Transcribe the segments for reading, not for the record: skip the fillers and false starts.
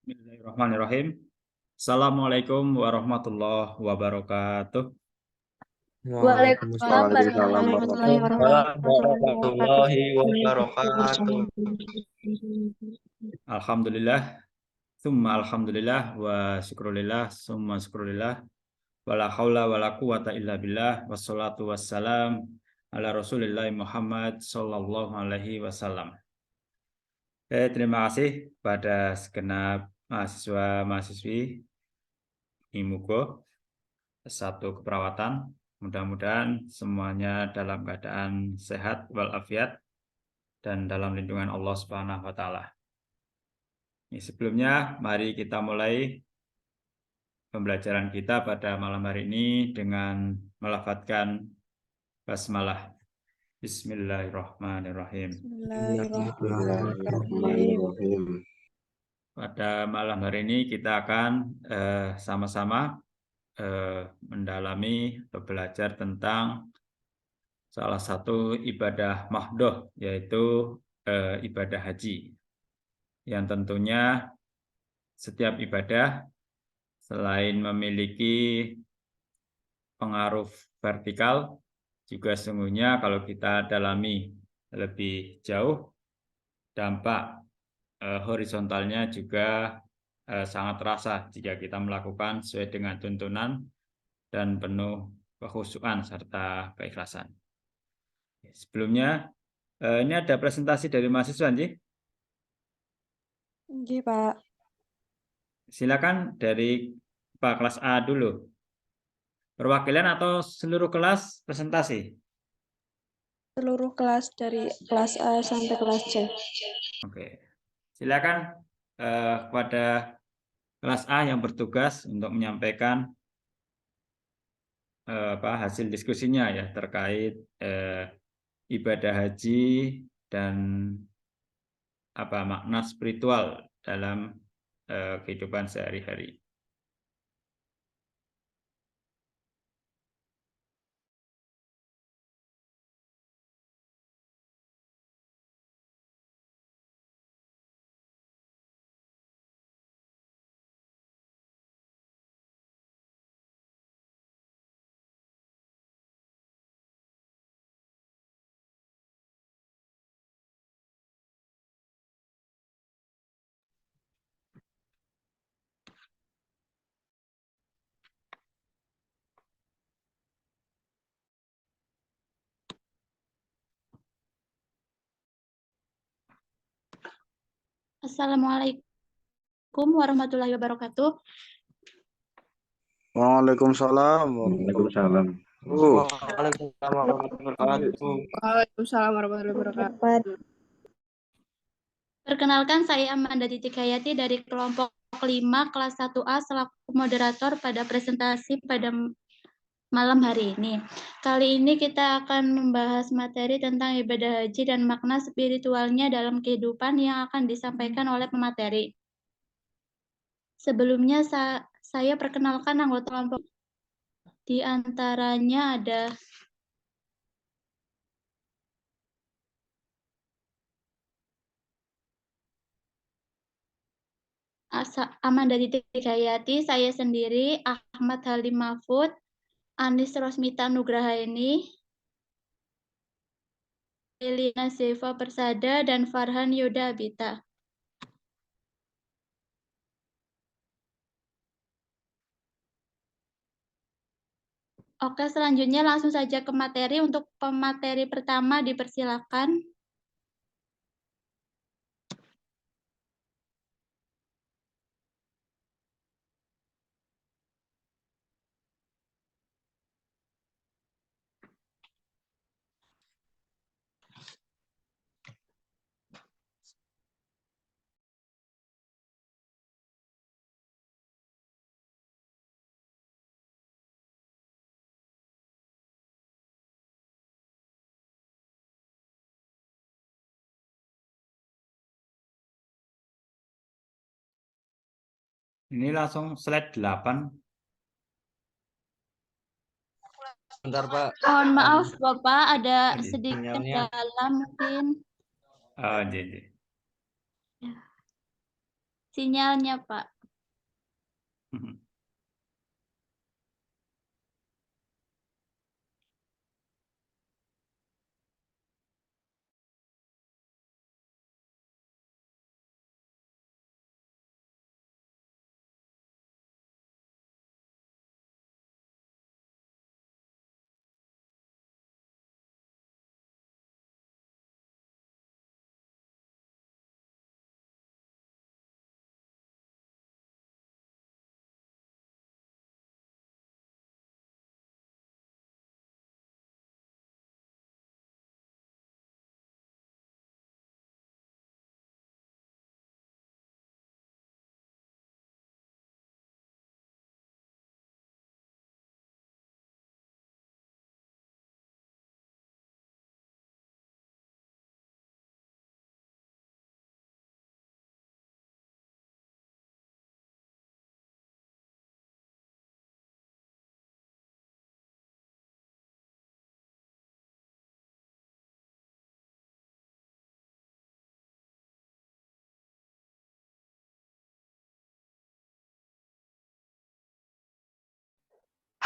Bismillahirrahmanirrahim. Assalamualaikum warahmatullahi wabarakatuh. Waalaikumsalam Waalaikumsalam warahmatullahi warahmatullahi wabarakatuh. Alhamdulillah, tsumma alhamdulillah, wa syukrulillah, summa syukrulillah, wala haula wala quwata illa billah, wassalatu wassalam ala Rasulillah Muhammad sallallahu alaihi wasallam. Terima kasih pada segenap mahasiswa-mahasiswi IMUGO satu keperawatan. Mudah-mudahan semuanya dalam keadaan sehat walafiat dan dalam lindungan Allah Subhanahu wa taala. Sebelumnya mari kita mulai pembelajaran kita pada malam hari ini dengan melafadzkan basmalah. Bismillahirrahmanirrahim. Bismillahirrahmanirrahim. Pada malam hari ini kita akan sama-sama mendalami atau belajar tentang salah satu ibadah mahdoh, yaitu ibadah haji. Yang tentunya setiap ibadah selain memiliki pengaruh vertikal, juga sesungguhnya kalau kita dalami lebih jauh, dampak horizontalnya juga sangat terasa jika kita melakukan sesuai dengan tuntunan dan penuh kekhusyuan serta keikhlasan. Sebelumnya, ini ada presentasi dari mahasiswa, Nji. Iya, Pak. Silakan dari Pak kelas A dulu. Perwakilan atau seluruh kelas presentasi? Seluruh kelas dari kelas A sampai kelas C. Oke. Silakan kepada kelas A yang bertugas untuk menyampaikan hasil diskusinya ya terkait ibadah haji dan makna spiritual dalam kehidupan sehari-hari. Assalamualaikum warahmatullahi wabarakatuh. Waalaikumsalam. Waalaikumsalam. Waalaikumsalam warahmatullahi wabarakatuh. Perkenalkan, saya Amanda Titik Hayati dari kelompok 5 kelas 1A selaku moderator pada presentasi pada malam hari ini. Kali ini kita akan membahas materi tentang ibadah haji dan makna spiritualnya dalam kehidupan yang akan disampaikan oleh pemateri. Sebelumnya saya perkenalkan anggota kelompok. Di antaranya ada Amanda Titik Hayati, saya sendiri, Ahmad Halim Mahfud, Anis Rosmita Nugrahaini, Elina Zeva Persada, dan Farhan Yoda Abita. Oke, selanjutnya langsung saja ke materi. Untuk pemateri pertama dipersilakan. Ini langsung slide 8. Bentar, Pak. Mohon maaf, Bapak, ada sedikit kendala mungkin. Jadi. sinyalnya, Pak.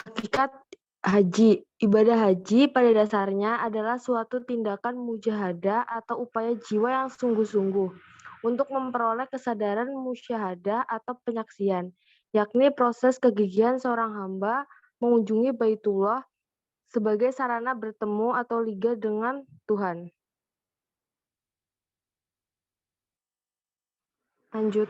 Hakikat haji. Ibadah haji pada dasarnya adalah suatu tindakan mujahadah atau upaya jiwa yang sungguh-sungguh untuk memperoleh kesadaran musyahadah atau penyaksian, yakni proses kegigihan seorang hamba mengunjungi Baitullah sebagai sarana bertemu atau liga dengan Tuhan. Lanjut.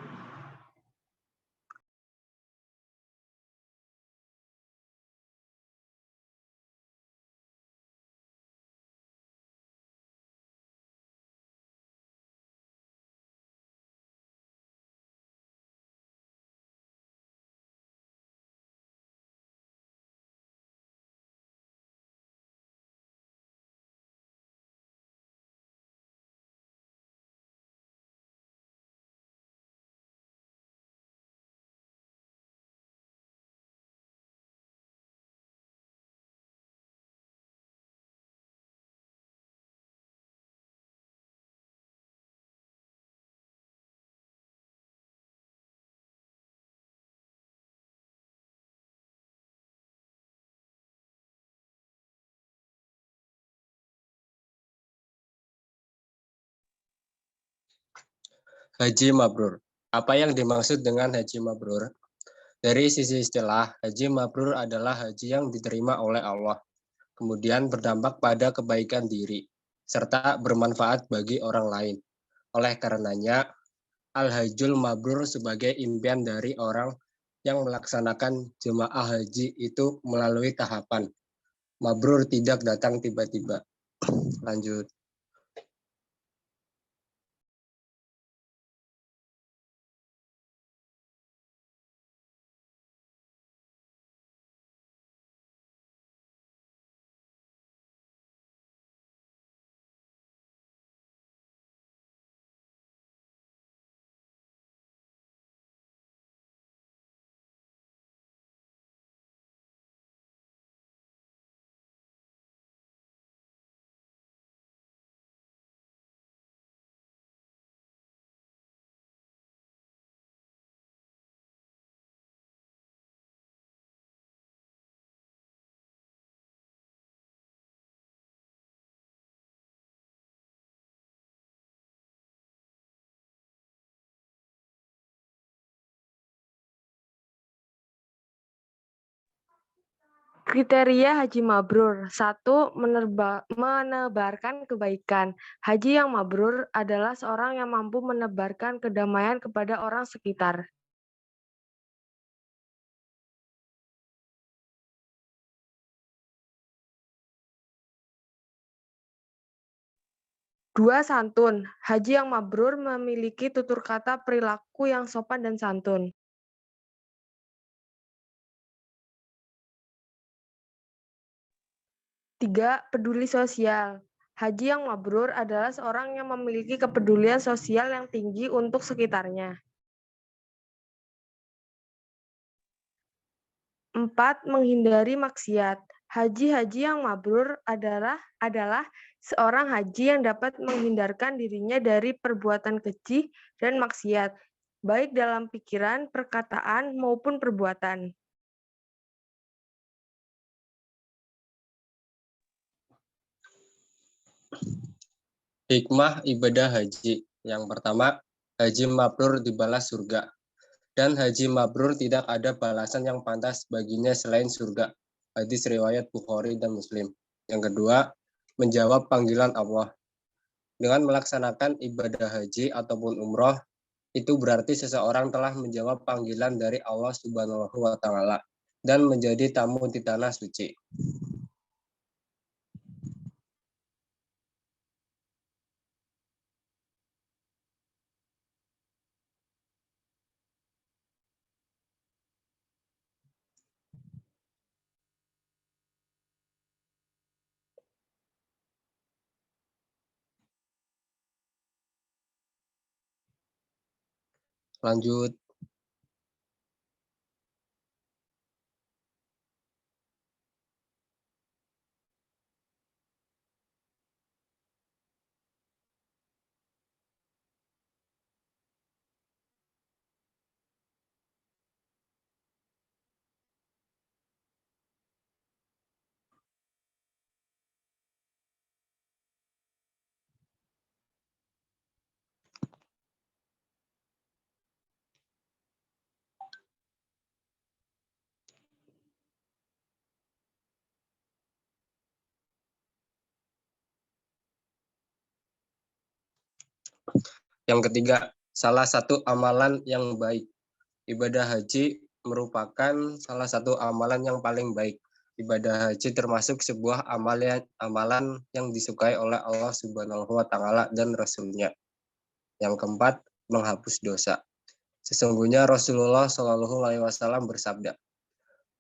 Haji mabrur. Apa yang dimaksud dengan haji mabrur? Dari sisi istilah, haji mabrur adalah haji yang diterima oleh Allah, kemudian berdampak pada kebaikan diri, serta bermanfaat bagi orang lain. Oleh karenanya, al-hajjul mabrur sebagai impian dari orang yang melaksanakan jemaah haji itu melalui tahapan. Mabrur tidak datang tiba-tiba. Lanjut. Kriteria haji mabrur. 1. Menebarkan kebaikan. Haji yang mabrur adalah seorang yang mampu menebarkan kedamaian kepada orang sekitar. 2. Santun. Haji yang mabrur memiliki tutur kata perilaku yang sopan dan santun. 3. Peduli sosial. Haji yang mabrur adalah seorang yang memiliki kepedulian sosial yang tinggi untuk sekitarnya. 4. Menghindari maksiat. Haji-haji yang mabrur adalah seorang haji yang dapat menghindarkan dirinya dari perbuatan keji dan maksiat. baik dalam pikiran, perkataan, maupun perbuatan. Hikmah ibadah haji. Yang pertama, haji mabrur dibalas surga. Dan haji mabrur tidak ada balasan yang pantas baginya selain surga. Hadis riwayat Bukhari dan Muslim. Yang kedua, menjawab panggilan Allah. Dengan melaksanakan ibadah haji ataupun umroh, itu berarti seseorang telah menjawab panggilan dari Allah Subhanahu wa Ta'ala dan menjadi tamu di tanah suci. Lanjut. Yang ketiga, salah satu amalan yang baik. Ibadah haji merupakan salah satu amalan yang paling baik. Ibadah haji termasuk sebuah amalan yang disukai oleh Allah Subhanahu wa Ta'ala dan Rasul-Nya. Yang keempat, menghapus dosa. Sesungguhnya Rasulullah Shallallahu Alaihi Wasallam bersabda,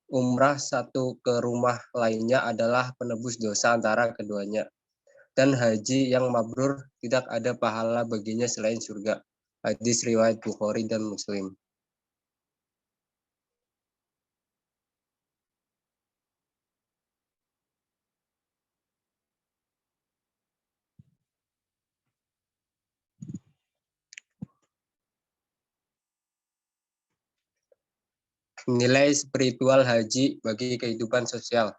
umrah satu ke rumah lainnya adalah penebus dosa antara keduanya. Dan haji yang mabrur tidak ada pahala baginya selain surga. Hadis riwayat Bukhari dan Muslim. Nilai spiritual haji bagi kehidupan sosial.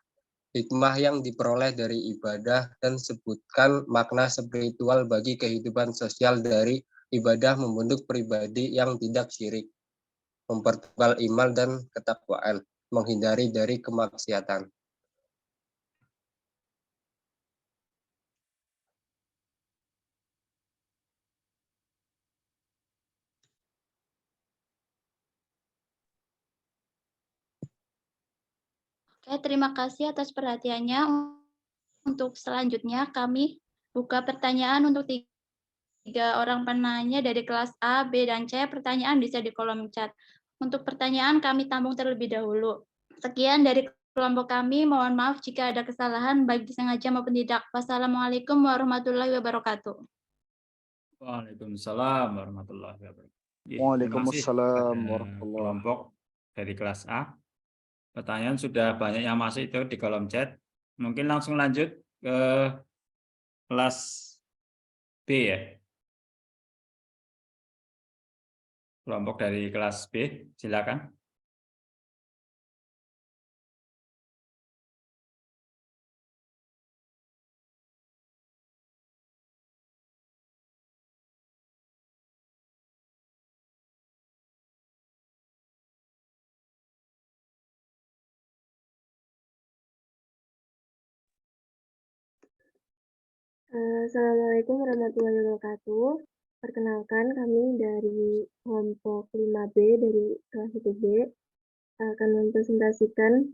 Hikmah yang diperoleh dari ibadah dan sebutkan makna spiritual bagi kehidupan sosial dari ibadah membentuk pribadi yang tidak syirik, mempertebal iman dan ketakwaan, menghindari dari kemaksiatan. Oke, terima kasih atas perhatiannya. Untuk selanjutnya kami buka pertanyaan untuk tiga orang penanya dari kelas A, B, dan C. Pertanyaan bisa di kolom chat. Untuk pertanyaan kami tampung terlebih dahulu. Sekian dari kelompok kami. Mohon maaf jika ada kesalahan baik disengaja maupun tidak. Wassalamualaikum warahmatullahi wabarakatuh. Waalaikumsalam warahmatullahi wabarakatuh. Waalaikumsalam Terima kasih warahmatullahi. kelompok dari kelas A. Pertanyaan sudah banyak yang masuk itu di kolom chat. Mungkin langsung lanjut ke kelas B ya. Kelompok dari kelas B, silakan. Assalamualaikum warahmatullahi wabarakatuh. Perkenalkan, kami dari kelompok 5B dari kelas 1B akan mempresentasikan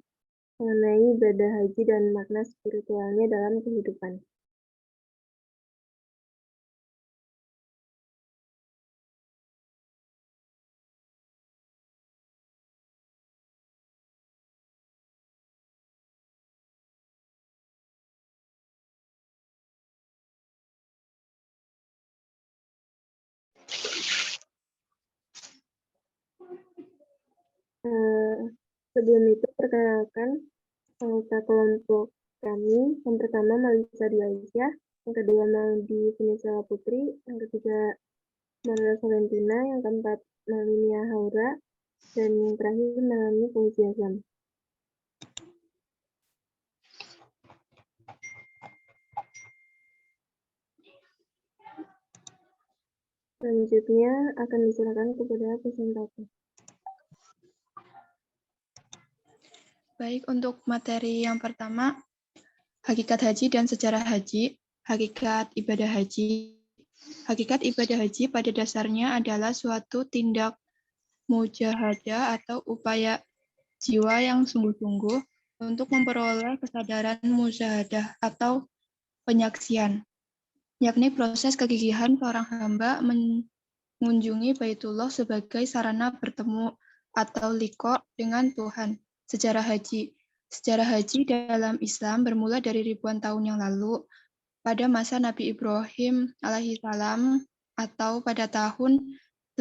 mengenai ibadah haji dan makna spiritualnya dalam kehidupan. Sebelum itu, perkenalkan anggota kelompok kami. Yang pertama, Malisa Dwi Aisyah. Yang kedua, Maudi Funisela Putri. Yang ketiga, Manuel Valentina, yang keempat Malinia Haura, dan yang terakhir Melanie Fauzi Azam. Selanjutnya akan diserahkan kepada presentator. Baik, untuk materi yang pertama, hakikat haji dan sejarah haji. Hakikat ibadah haji. Hakikat ibadah haji pada dasarnya adalah suatu tindak mujahadah atau upaya jiwa yang sungguh-sungguh untuk memperoleh kesadaran musyahadah atau penyaksian, yakni proses kegigihan seorang hamba mengunjungi Baitullah sebagai sarana bertemu atau liqa dengan Tuhan. Sejarah haji. Sejarah haji dalam Islam bermula dari ribuan tahun yang lalu, pada masa Nabi Ibrahim alaihissalam atau pada tahun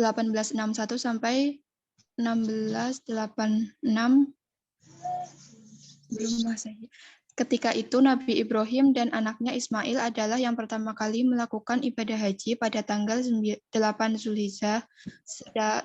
1861 sampai 1686 sebelum Masehi. Ketika itu Nabi Ibrahim dan anaknya Ismail adalah yang pertama kali melakukan ibadah haji pada tanggal 8 Zulhijjah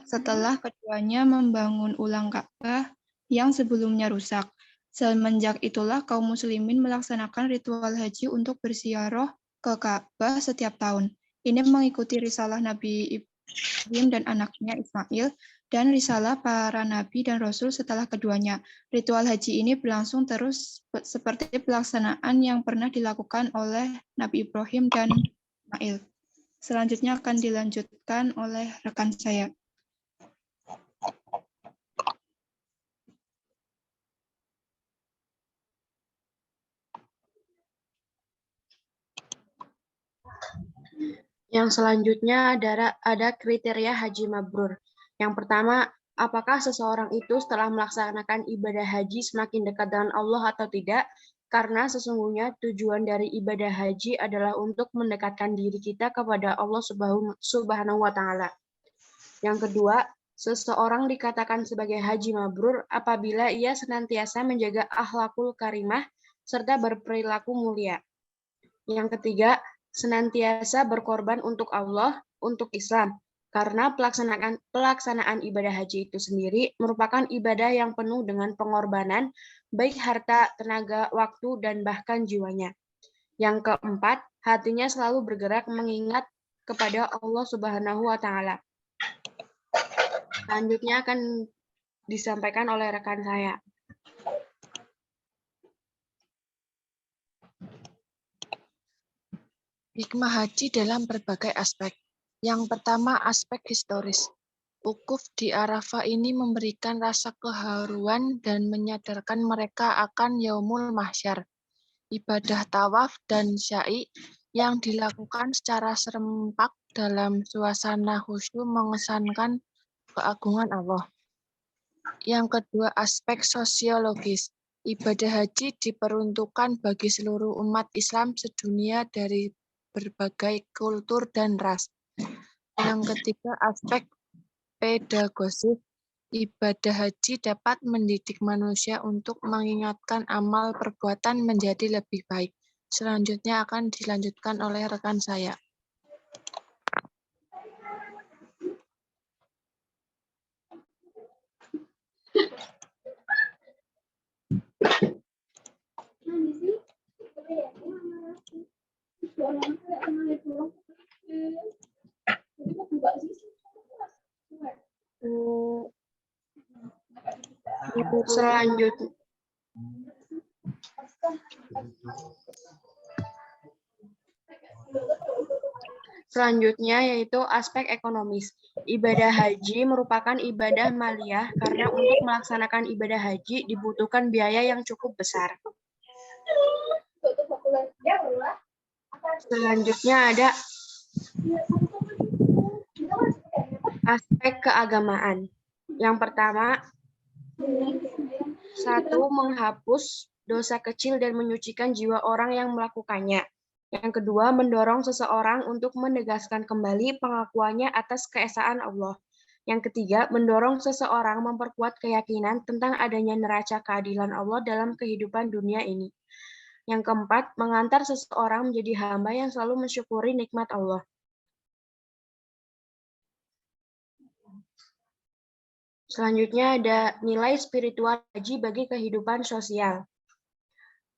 setelah keduanya membangun ulang Ka'bah yang sebelumnya rusak. Semenjak itulah kaum muslimin melaksanakan ritual haji untuk berziarah ke Ka'bah setiap tahun. Ini mengikuti risalah Nabi Ibrahim dan anaknya Ismail dan risalah para nabi dan rasul setelah keduanya. Ritual haji ini berlangsung terus seperti pelaksanaan yang pernah dilakukan oleh Nabi Ibrahim dan Ismail. Selanjutnya akan dilanjutkan oleh rekan saya. Yang selanjutnya ada kriteria haji mabrur. Yang pertama, apakah seseorang itu setelah melaksanakan ibadah haji semakin dekat dengan Allah atau tidak? Karena sesungguhnya tujuan dari ibadah haji adalah untuk mendekatkan diri kita kepada Allah Subhanahu wa Ta'ala. Yang kedua, seseorang dikatakan sebagai haji mabrur apabila ia senantiasa menjaga akhlakul karimah serta berperilaku mulia. Yang ketiga, senantiasa berkorban untuk Allah, untuk Islam, karena pelaksanaan ibadah haji itu sendiri merupakan ibadah yang penuh dengan pengorbanan, baik harta, tenaga, waktu, dan bahkan jiwanya. Yang keempat, hatinya selalu bergerak mengingat kepada Allah Subhanahu wa Ta'ala. Selanjutnya akan disampaikan oleh rekan saya. Hikmah haji dalam berbagai aspek. Yang pertama, aspek historis. Wukuf di Arafah ini memberikan rasa keharuan dan menyadarkan mereka akan Yaumul Mahsyar. Ibadah tawaf dan sya'i yang dilakukan secara serempak dalam suasana khusyuk mengesankan keagungan Allah. Yang kedua, aspek sosiologis. Ibadah haji diperuntukkan bagi seluruh umat Islam sedunia dari berbagai kultur dan ras. Yang ketiga, aspek pedagogis. Ibadah haji dapat mendidik manusia untuk mengingatkan amal perbuatan menjadi lebih baik. Selanjutnya akan dilanjutkan oleh rekan saya. Selanjutnya yaitu aspek ekonomis. Ibadah haji merupakan ibadah maliyah karena untuk melaksanakan ibadah haji dibutuhkan biaya yang cukup besar. Selanjutnya ada aspek keagamaan. Yang pertama, 1. Menghapus dosa kecil dan menyucikan jiwa orang yang melakukannya. Yang kedua, mendorong seseorang untuk menegaskan kembali pengakuannya atas keesaan Allah. Yang ketiga, mendorong seseorang memperkuat keyakinan tentang adanya neraca keadilan Allah dalam kehidupan dunia ini. Yang keempat, mengantar seseorang menjadi hamba yang selalu mensyukuri nikmat Allah. Selanjutnya ada nilai spiritual haji bagi kehidupan sosial.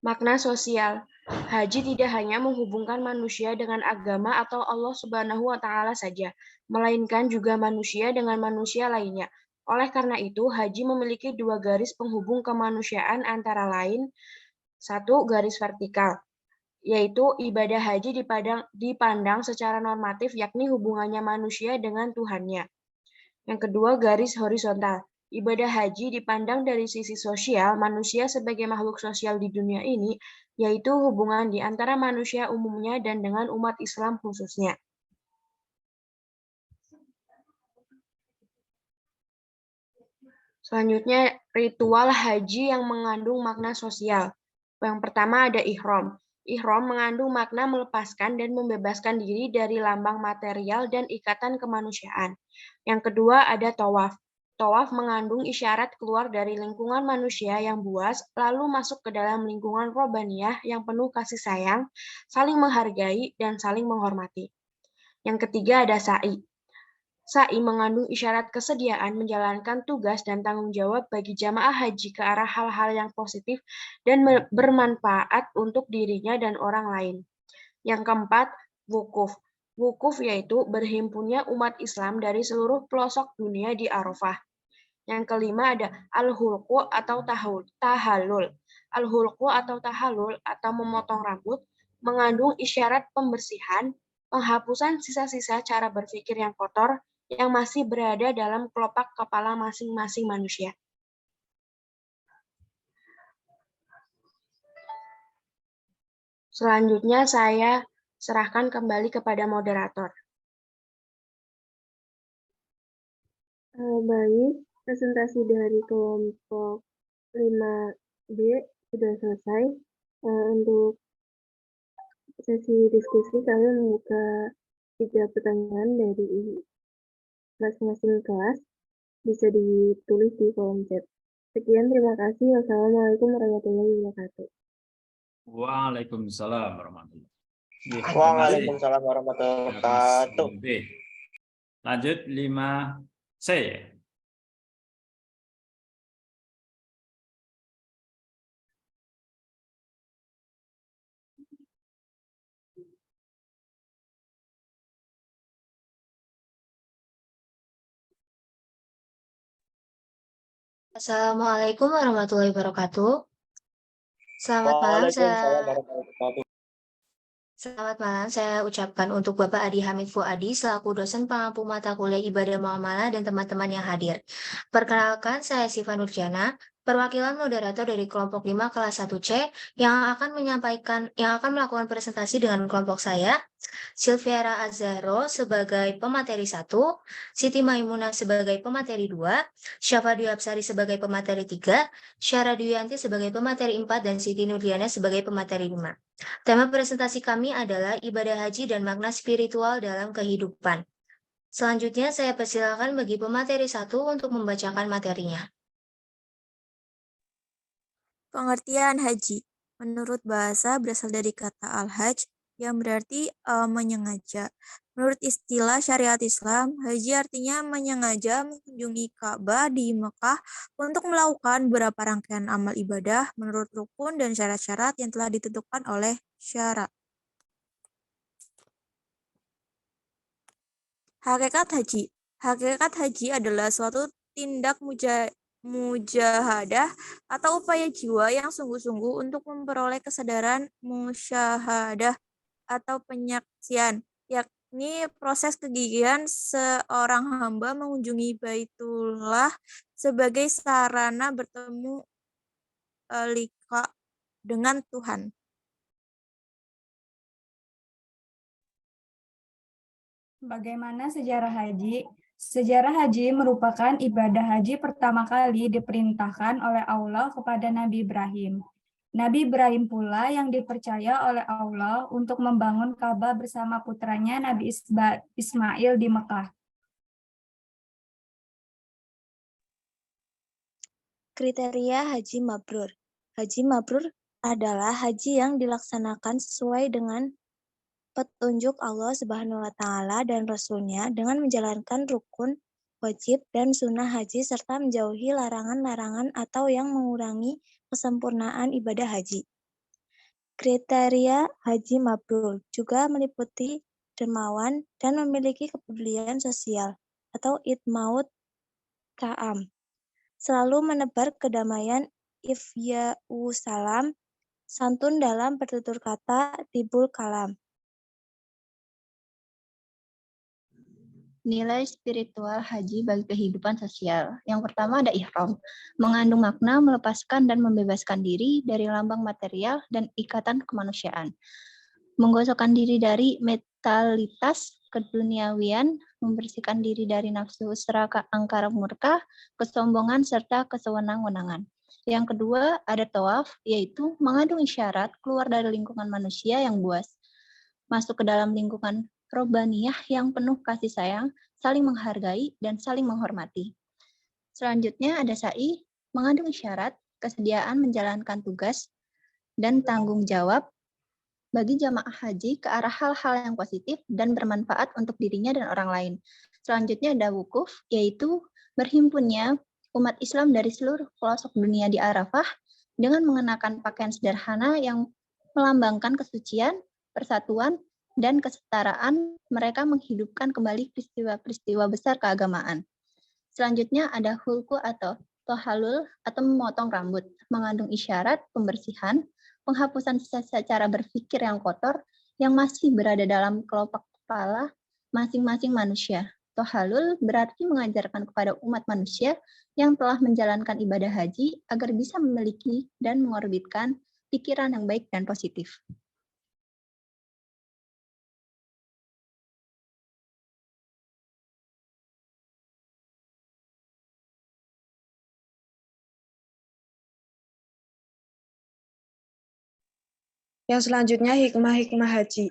Makna sosial. Haji tidak hanya menghubungkan manusia dengan agama atau Allah Subhanahu wa Ta'ala saja, melainkan juga manusia dengan manusia lainnya. Oleh karena itu, haji memiliki dua garis penghubung kemanusiaan antara lain, satu garis vertikal, yaitu ibadah haji dipandang secara normatif, yakni hubungannya manusia dengan Tuhannya. Yang kedua, garis horizontal. Ibadah haji dipandang dari sisi sosial, manusia sebagai makhluk sosial di dunia ini, yaitu hubungan di antara manusia umumnya dan dengan umat Islam khususnya. Selanjutnya, ritual haji yang mengandung makna sosial. Yang pertama ada ihram. Ihram mengandung makna melepaskan dan membebaskan diri dari lambang material dan ikatan kemanusiaan. Yang kedua ada tawaf. Tawaf mengandung isyarat keluar dari lingkungan manusia yang buas, lalu masuk ke dalam lingkungan robaniyah yang penuh kasih sayang, saling menghargai, dan saling menghormati. Yang ketiga ada sa'i. Sa'i mengandung isyarat kesediaan menjalankan tugas dan tanggung jawab bagi jamaah haji ke arah hal-hal yang positif dan bermanfaat untuk dirinya dan orang lain. Yang keempat, wukuf. Wukuf yaitu berhimpunnya umat Islam dari seluruh pelosok dunia di Arafah. Yang kelima ada al-hulqu atau tahallul. Al-hulqu atau tahallul atau memotong rambut mengandung isyarat pembersihan, penghapusan sisa-sisa cara berpikir yang kotor yang masih berada dalam kelopak kepala masing-masing manusia. Selanjutnya saya serahkan kembali kepada moderator. Baik, presentasi dari kelompok 5B sudah selesai. Untuk sesi diskusi kami membuka 3 pertanyaan dari masing-masing kelas, bisa ditulis di kolom chat. Sekian, terima kasih. Wassalamualaikum warahmatullahi wabarakatuh. Waalaikumsalam warahmatullahi wabarakatuh. Waalaikumsalam warahmatullahi wabarakatuh. Lanjut 5C. Assalamualaikum warahmatullahi wabarakatuh. Selamat malam, saya ucapkan untuk Bapak Adi Hamid Fuadi selaku dosen pengampu mata kuliah ibadah muamalah dan teman-teman yang hadir. Perkenalkan, saya Siva Nurjana, perwakilan moderator dari kelompok 5 kelas 1C yang akan melakukan presentasi dengan kelompok saya, Silviara Azharo sebagai pemateri 1, Siti Maimunah sebagai pemateri 2, Syafa Dwi Absari sebagai pemateri 3, Syara Dwiyanti sebagai pemateri 4, dan Siti Nurdiana sebagai pemateri 5. Tema presentasi kami adalah ibadah haji dan makna spiritual dalam kehidupan. Selanjutnya saya persilakan bagi pemateri 1 untuk membacakan materinya. Pengertian haji. Menurut bahasa berasal dari kata al-hajj yang berarti menyengaja. Menurut istilah syariat Islam, haji artinya menyengaja mengunjungi Ka'bah di Mekah untuk melakukan beberapa rangkaian amal ibadah menurut rukun dan syarat-syarat yang telah ditentukan oleh syara. Hakikat haji. Hakikat haji adalah suatu tindak mujahadah atau upaya jiwa yang sungguh-sungguh untuk memperoleh kesadaran musyahadah atau penyaksian, yakni proses kegigihan seorang hamba mengunjungi Baitullah sebagai sarana bertemu liqa dengan Tuhan. Bagaimana sejarah haji? Sejarah haji merupakan ibadah haji pertama kali diperintahkan oleh Allah kepada Nabi Ibrahim. Nabi Ibrahim pula yang dipercaya oleh Allah untuk membangun Ka'bah bersama putranya Nabi Ismail di Mekah. Kriteria haji mabrur. Haji mabrur adalah haji yang dilaksanakan sesuai dengan petunjuk Allah Subhanahu wa Ta'ala dan Rasul-Nya dengan menjalankan rukun wajib, dan sunnah haji, serta menjauhi larangan-larangan atau yang mengurangi kesempurnaan ibadah haji. Kriteria haji mabrur juga meliputi dermawan dan memiliki kepedulian sosial atau itmaut ka'am, selalu menebar kedamaian, ifya'u salam, santun dalam bertutur kata, tibul kalam. Nilai spiritual haji bagi kehidupan sosial. Yang pertama ada ihram, mengandung makna melepaskan dan membebaskan diri dari lambang material dan ikatan kemanusiaan. Menggosokkan diri dari metalitas keduniawian, membersihkan diri dari nafsu seraka angkara murka, kesombongan, serta kesewenang-wenangan. Yang kedua ada tawaf, yaitu mengandung isyarat keluar dari lingkungan manusia yang buas, masuk ke dalam lingkungan Robbaniyah yang penuh kasih sayang, saling menghargai, dan saling menghormati. Selanjutnya ada sa'i, mengandung isyarat, kesediaan menjalankan tugas, dan tanggung jawab bagi jamaah haji ke arah hal-hal yang positif dan bermanfaat untuk dirinya dan orang lain. Selanjutnya ada wukuf, yaitu berhimpunnya umat Islam dari seluruh pelosok dunia di Arafah dengan mengenakan pakaian sederhana yang melambangkan kesucian, persatuan, dan kesetaraan. Mereka menghidupkan kembali peristiwa-peristiwa besar keagamaan. Selanjutnya ada hulku atau tohalul atau memotong rambut, mengandung isyarat pembersihan, penghapusan sisa cara berpikir yang kotor yang masih berada dalam kelopak kepala masing-masing manusia. Tohalul berarti mengajarkan kepada umat manusia yang telah menjalankan ibadah haji agar bisa memiliki dan mengorbitkan pikiran yang baik dan positif. Yang selanjutnya hikmah-hikmah haji.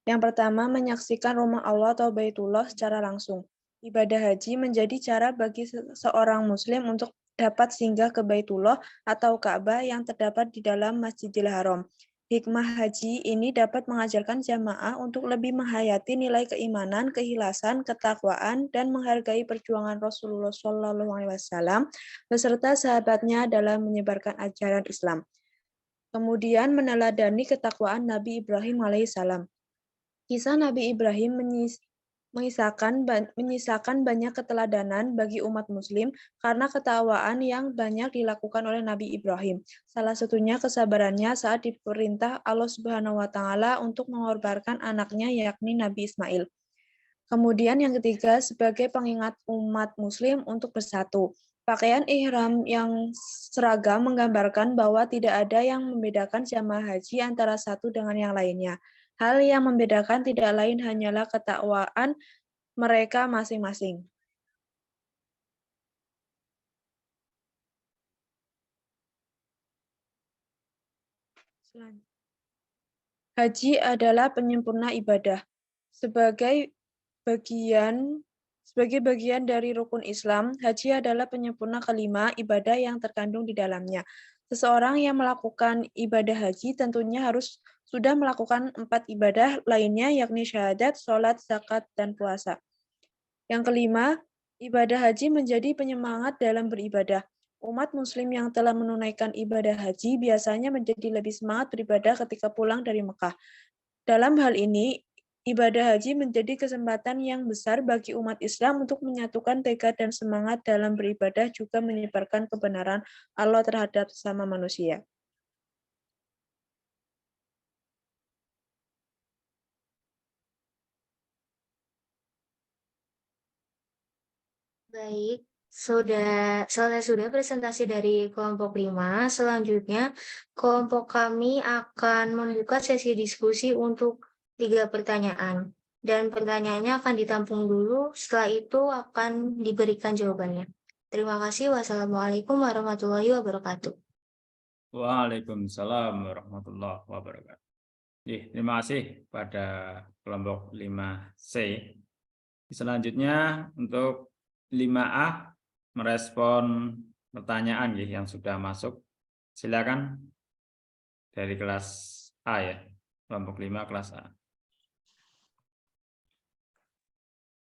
Yang pertama, menyaksikan rumah Allah atau Baitullah secara langsung. Ibadah haji menjadi cara bagi seorang muslim untuk dapat singgah ke Baitullah atau Ka'bah yang terdapat di dalam Masjidil Haram. Hikmah haji ini dapat mengajarkan jamaah untuk lebih menghayati nilai keimanan, keikhlasan, ketakwaan, dan menghargai perjuangan Rasulullah SAW beserta sahabatnya dalam menyebarkan ajaran Islam. Kemudian meneladani ketakwaan Nabi Ibrahim alaihissalam. Kisah Nabi Ibrahim menyisakan banyak keteladanan bagi umat muslim karena ketakwaan yang banyak dilakukan oleh Nabi Ibrahim. Salah satunya kesabarannya saat diperintah Allah Subhanahu wa taala untuk mengorbankan anaknya yakni Nabi Ismail. Kemudian yang ketiga, sebagai pengingat umat muslim untuk bersatu. Pakaian ihram yang seragam menggambarkan bahwa tidak ada yang membedakan jamaah haji antara satu dengan yang lainnya. Hal yang membedakan tidak lain hanyalah ketakwaan mereka masing-masing. Haji adalah penyempurna ibadah. Sebagai bagian dari rukun Islam, haji adalah penyempurna kelima ibadah yang terkandung di dalamnya. Seseorang yang melakukan ibadah haji tentunya harus sudah melakukan 4 ibadah lainnya, yakni syahadat, sholat, zakat, dan puasa. Yang kelima, ibadah haji menjadi penyemangat dalam beribadah. Umat muslim yang telah menunaikan ibadah haji biasanya menjadi lebih semangat beribadah ketika pulang dari Mekah. Dalam hal ini, ibadah haji menjadi kesempatan yang besar bagi umat Islam untuk menyatukan tekad dan semangat dalam beribadah, juga menyebarkan kebenaran Allah terhadap sesama manusia. Baik, selesai sudah presentasi dari kelompok 5. Selanjutnya, kelompok kami akan membuka sesi diskusi untuk 3 pertanyaan. Dan pertanyaannya akan ditampung dulu, setelah itu akan diberikan jawabannya. Terima kasih. Wassalamualaikum warahmatullahi wabarakatuh. Waalaikumsalam warahmatullahi wabarakatuh. Terima kasih pada kelompok 5C. Selanjutnya untuk 5A merespon pertanyaan yang sudah masuk. Silakan dari kelas A ya, kelompok 5 kelas A.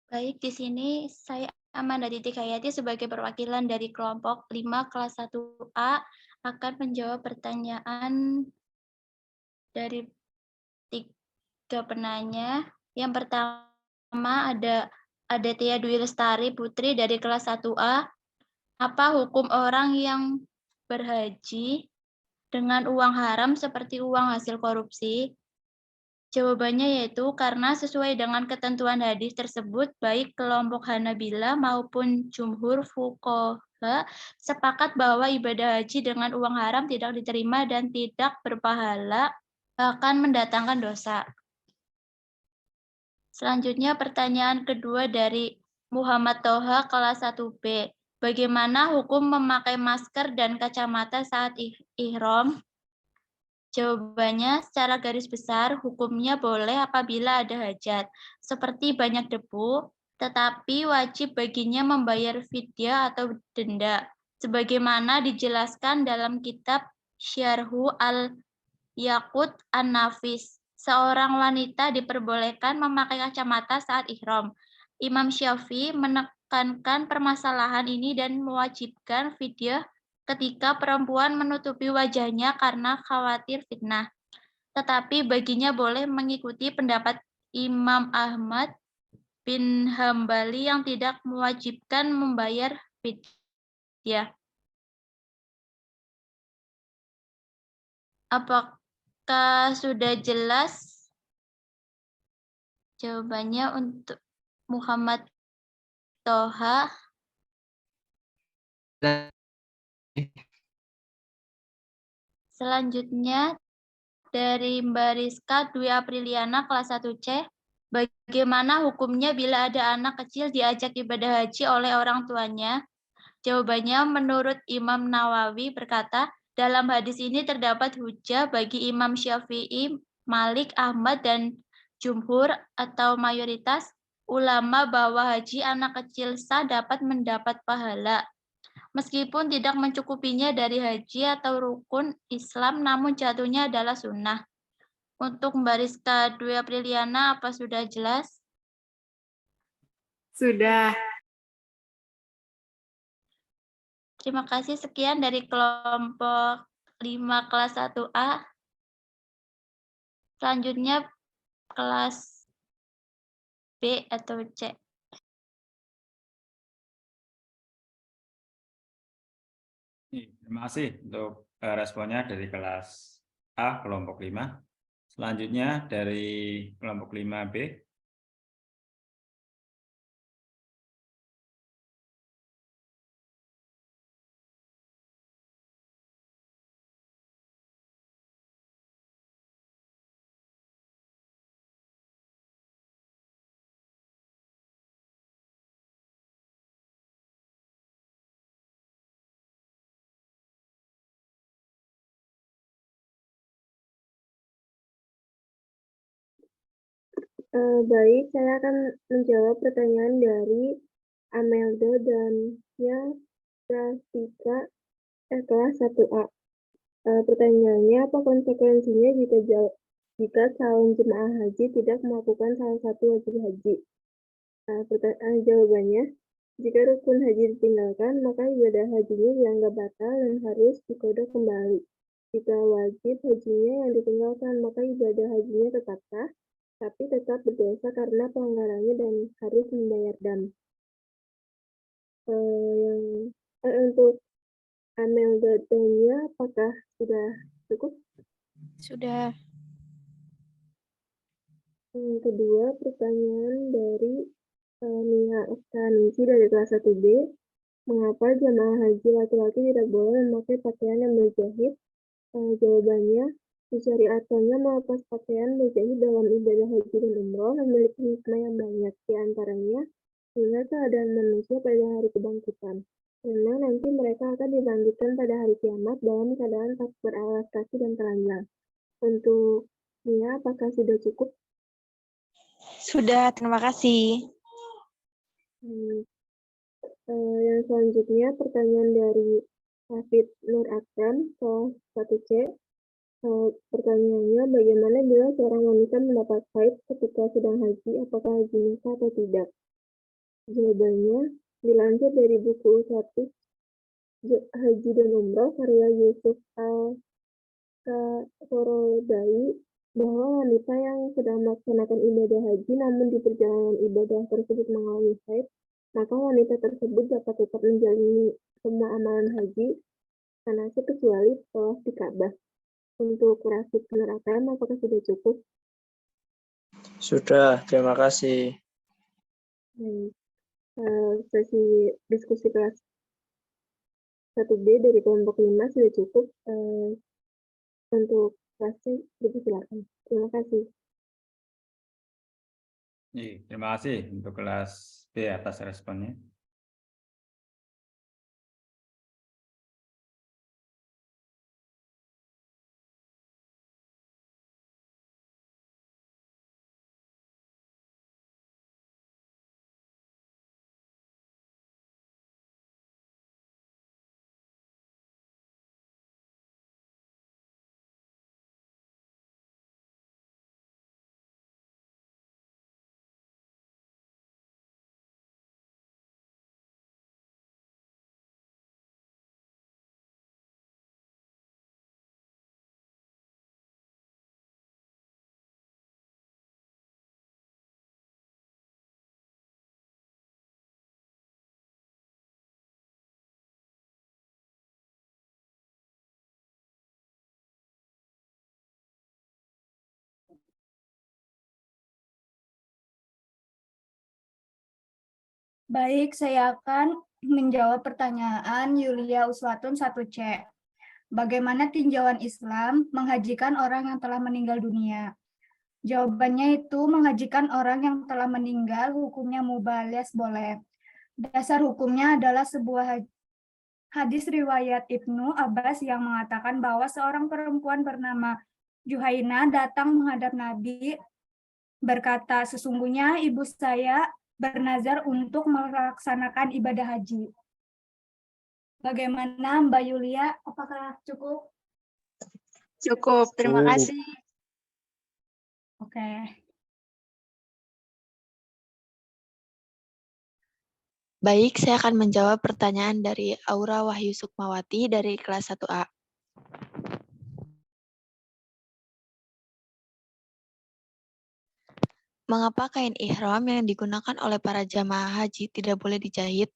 Baik, di sini saya Amanda Titik Hayati sebagai perwakilan dari kelompok 5 kelas 1A akan menjawab pertanyaan dari 3 penanya. Yang pertama ada Tia Dwi Lestari Putri dari kelas 1A. Apa hukum orang yang berhaji dengan uang haram seperti uang hasil korupsi? Jawabannya yaitu karena sesuai dengan ketentuan hadis tersebut, baik kelompok Hanabila maupun jumhur fuqaha sepakat bahwa ibadah haji dengan uang haram tidak diterima dan tidak berpahala, bahkan mendatangkan dosa. Selanjutnya pertanyaan kedua dari Muhammad Toha kelas 1B. Bagaimana hukum memakai masker dan kacamata saat ihram? Jawabannya, secara garis besar, hukumnya boleh apabila ada hajat, seperti banyak debu, tetapi wajib baginya membayar fidyah atau denda, sebagaimana dijelaskan dalam kitab Syarhu al-Yaqut an-Nafis. Seorang wanita diperbolehkan memakai kacamata saat ihram. Imam Syafi'i menekankan permasalahan ini dan mewajibkan fidyah ketika perempuan menutupi wajahnya karena khawatir fitnah. Tetapi baginya boleh mengikuti pendapat Imam Ahmad bin Hambali yang tidak mewajibkan membayar fidyah. Apakah sudah jelas? Jawabannya untuk Muhammad Toha. Selanjutnya dari Mbak Rizka Dwi Apriliana kelas 1C, bagaimana hukumnya bila ada anak kecil diajak ibadah haji oleh orang tuanya? Jawabannya menurut Imam Nawawi berkata, dalam hadis ini terdapat hujah bagi Imam Syafi'i, Malik, Ahmad, dan jumhur atau mayoritas ulama bahwa haji anak kecil sah dapat mendapat pahala. Meskipun tidak mencukupinya dari haji atau rukun Islam, namun jatuhnya adalah sunnah. Untuk Mbak Rizka Dwi Apriliana, apa sudah jelas? Sudah. Terima kasih. Sekian dari kelompok 5 kelas 1A. Selanjutnya kelas B atau C. Terima kasih untuk responnya dari kelas A, kelompok 5. Selanjutnya dari kelompok 5B. Baik, saya akan menjawab pertanyaan dari Amelda dan Prastika kelas 1A. Pertanyaannya, apa konsekuensinya jika calon jemaah haji tidak melakukan salah satu wajib haji? Jawabannya, jika rukun haji ditinggalkan, maka ibadah hajinya dianggap batal dan harus diqadha kembali. Jika wajib hajinya yang ditinggalkan, maka ibadah hajinya tetap sah, tapi tetap berdosa karena pelanggarannya dan harus membayar dam. Untuk Amelda dan Nia, apakah sudah cukup? Sudah. Yang kedua, pertanyaan dari Nia Oktaningsi dari kelas 1B. Mengapa jamaah haji laki-laki tidak boleh memakai pakaian yang berjahit? Jawabannya, disyariatkannya melepas pakaian berjahit dalam ibadah haji dan umroh memiliki hikmah yang banyak, di antaranya hingga keadaan manusia pada hari kebangkitan. Karena nanti mereka akan dibangkitkan pada hari kiamat dalam keadaan tak beralas kaki dan telanjang. Untuk Nia, apakah sudah cukup? Sudah, terima kasih. Yang selanjutnya, pertanyaan dari Hafid Nur Akram, kelas 1C. Pertanyaannya, bagaimana bila seorang wanita mendapat haid ketika sedang haji, apakah hajinya sah atau tidak? Jawabannya, Dilansir dari buku 1 Haji dan Umroh karya Yusuf Al-Qaradawi bahwa wanita yang sedang melaksanakan ibadah haji namun di perjalanan ibadah tersebut mengalami haid, maka wanita tersebut dapat tetap menjalani semua amalan haji manasik kecuali tawaf di Ka'bah. Untuk grafik penerapan, apakah sudah cukup? Sudah, terima kasih. Sesi diskusi kelas 1B dari kelompok 5 sudah cukup. Untuk kelas C, dipersilakan. Terima kasih. Terima kasih untuk kelas B atas responnya. Baik, saya akan menjawab pertanyaan Yulia Uswatun 1C. Bagaimana tinjauan Islam menghajikan orang yang telah meninggal dunia? Jawabannya itu menghajikan orang yang telah meninggal hukumnya mubah alias boleh. Dasar hukumnya adalah sebuah hadis riwayat Ibnu Abbas yang mengatakan bahwa seorang perempuan bernama Juhaina datang menghadap Nabi berkata, sesungguhnya ibu saya bernazar untuk melaksanakan ibadah haji. Bagaimana Mbak Yulia? Apakah cukup? Cukup, terima kasih. Oke. Baik, saya akan menjawab pertanyaan dari Aura Wahyu Sukmawati dari kelas 1A. Mengapa kain ihram yang digunakan oleh para jamaah haji tidak boleh dijahit?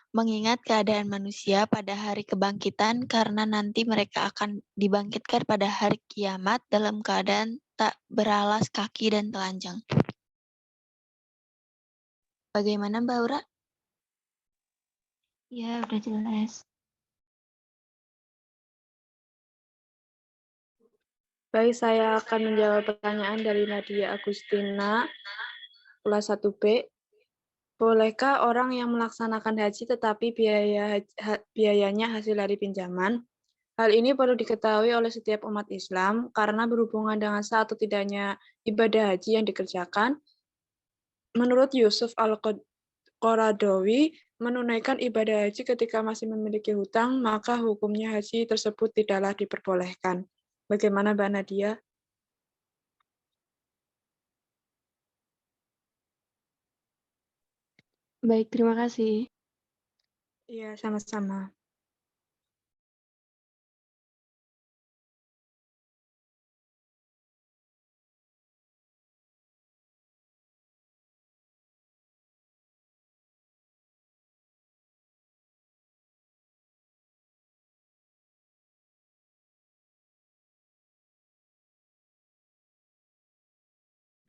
Mengingat keadaan manusia pada hari kebangkitan karena nanti mereka akan dibangkitkan pada hari kiamat dalam keadaan tak beralas kaki dan telanjang. Bagaimana Mbak Aura? Ya, udah jelas. Baik, saya akan menjawab pertanyaan dari Nadia Agustina, kelas 1B. Bolehkah orang yang melaksanakan haji tetapi biayanya hasil dari pinjaman? Hal ini perlu diketahui oleh setiap umat Islam karena berhubungan dengan sah atau tidaknya ibadah haji yang dikerjakan. Menurut Yusuf Al-Qaradawi, menunaikan ibadah haji ketika masih memiliki hutang, maka hukumnya haji tersebut tidaklah diperbolehkan. Bagaimana Mbak Nadia? Baik, terima kasih. Iya, sama-sama.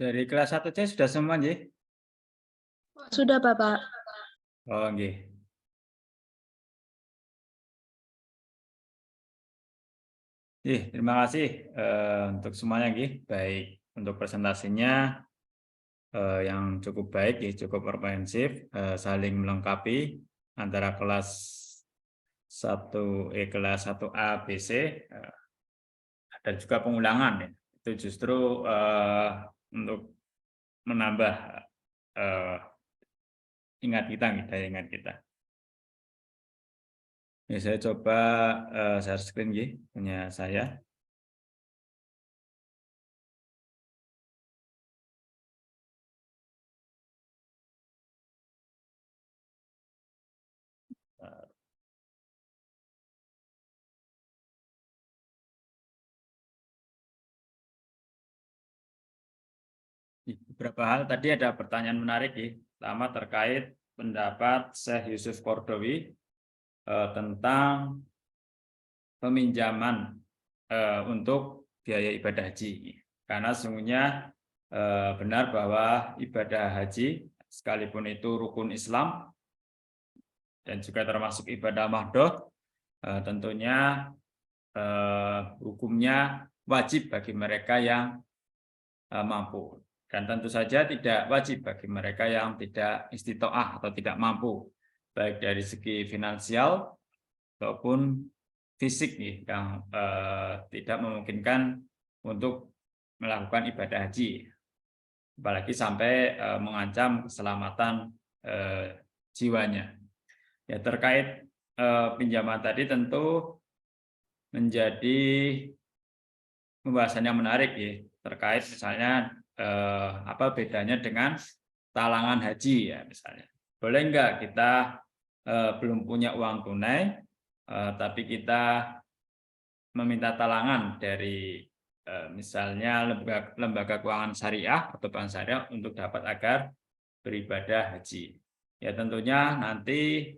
Dari kelas 1C sudah semua, nggih? Sudah, Bapak. Oh, nggih. Terima kasih untuk semuanya, nggih. Baik, untuk presentasinya yang cukup baik, cukup komprehensif, saling melengkapi antara kelas 1E, kelas 1A, BC, dan juga pengulangan. Ya. Itu justru untuk menambah ingat kita, daya ingat kita. Ini saya coba share screen, punya saya. beberapa hal. Tadi ada pertanyaan menarik ya. Pertama terkait pendapat Syekh Yusuf Qaradawi tentang peminjaman untuk biaya ibadah haji. Karena sesungguhnya benar bahwa ibadah haji sekalipun itu rukun Islam dan juga termasuk ibadah mahdoh, tentunya hukumnya wajib bagi mereka yang mampu, dan tentu saja tidak wajib bagi mereka yang tidak istitoah atau tidak mampu, baik dari segi finansial ataupun fisik nih, yang tidak memungkinkan untuk melakukan ibadah haji, apalagi sampai mengancam keselamatan jiwanya. Ya, terkait pinjaman tadi tentu menjadi pembahasan yang menarik ya, terkait misalnya apa bedanya dengan talangan haji ya misalnya. Boleh enggak kita belum punya uang tunai tapi kita meminta talangan dari misalnya lembaga keuangan syariah atau bank syariah untuk dapat agar beribadah haji. Ya tentunya nanti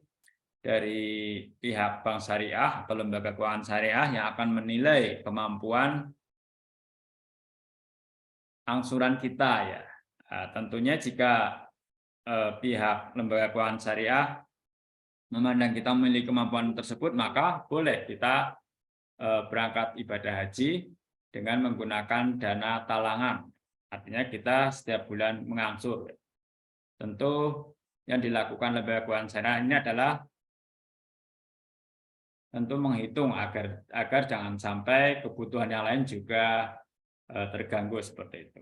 dari pihak bank syariah atau lembaga keuangan syariah yang akan menilai kemampuan angsuran kita ya. Tentunya jika pihak lembaga keuangan syariah memandang kita memiliki kemampuan tersebut, maka boleh kita berangkat ibadah haji dengan menggunakan dana talangan. Artinya kita setiap bulan mengangsur. Tentu yang dilakukan lembaga keuangan syariah ini adalah tentu menghitung agar jangan sampai kebutuhan yang lain juga terganggu seperti itu.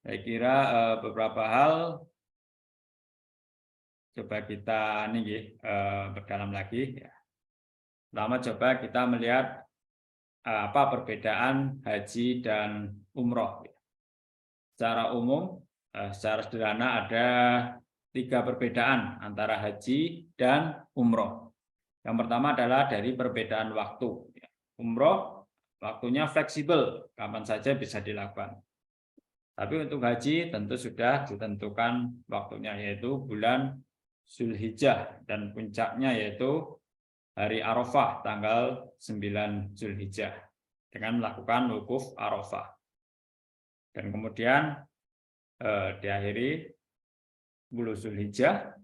Saya kira beberapa hal coba kita berdalam lagi. Pertama coba kita melihat apa perbedaan haji dan umroh. Secara umum, secara sederhana ada 3 perbedaan antara haji dan umroh. Yang pertama adalah dari perbedaan waktu. Umroh waktunya fleksibel, kapan saja bisa dilakukan. Tapi untuk haji tentu sudah ditentukan waktunya, yaitu bulan Zulhijjah, dan puncaknya yaitu hari Arafah tanggal 9 Zulhijjah dengan melakukan wukuf Arafah. Dan kemudian diakhiri 10 Zulhijjah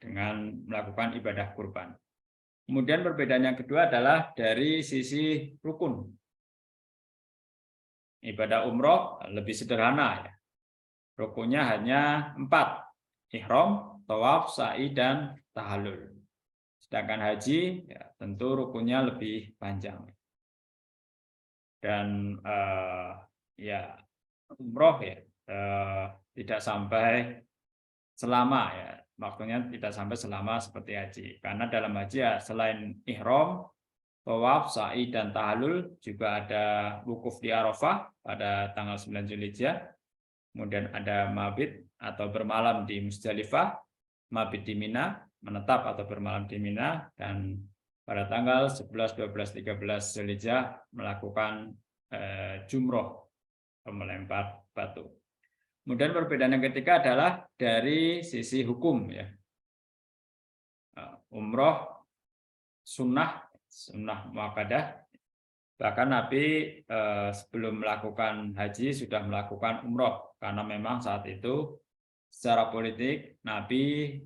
dengan melakukan ibadah kurban. Kemudian perbedaan yang kedua adalah dari sisi rukun. Ibadah umroh lebih sederhana ya. Rukunnya hanya 4. Ihram, tawaf, sa'i, dan tahallul. Sedangkan haji ya, tentu rukunnya lebih panjang. Dan ya umroh ya tidak sampai selama ya. Waktunya tidak sampai selama seperti haji. Karena dalam haji ya selain ihram, tawaf, sa'i, dan tahallul juga ada wukuf di Arafah pada tanggal 9 Zulhijjah. Kemudian ada mabit atau bermalam di Musdalifah, mabit di Mina, menetap atau bermalam di Mina, dan pada tanggal 11, 12, 13 Zulhijjah melakukan jumroh, melempar batu. Kemudian perbedaan yang ketiga adalah dari sisi hukum ya. Umroh sunnah muakkadah. Bahkan Nabi sebelum melakukan haji sudah melakukan umroh, karena memang saat itu secara politik Nabi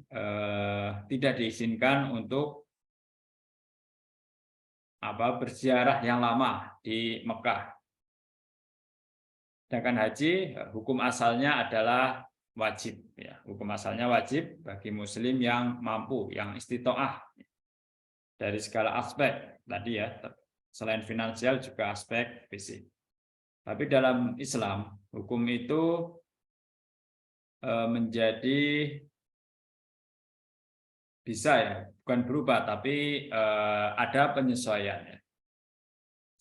tidak diizinkan untuk berziarah yang lama di Mekah. Sedangkan haji, hukum asalnya adalah wajib. Ya. Hukum asalnya wajib bagi muslim yang mampu, yang istitoah. Dari segala aspek, tadi ya, selain finansial juga aspek fisik. Tapi dalam Islam, hukum itu menjadi bisa ya, bukan berubah, tapi ada penyesuaian. Ya.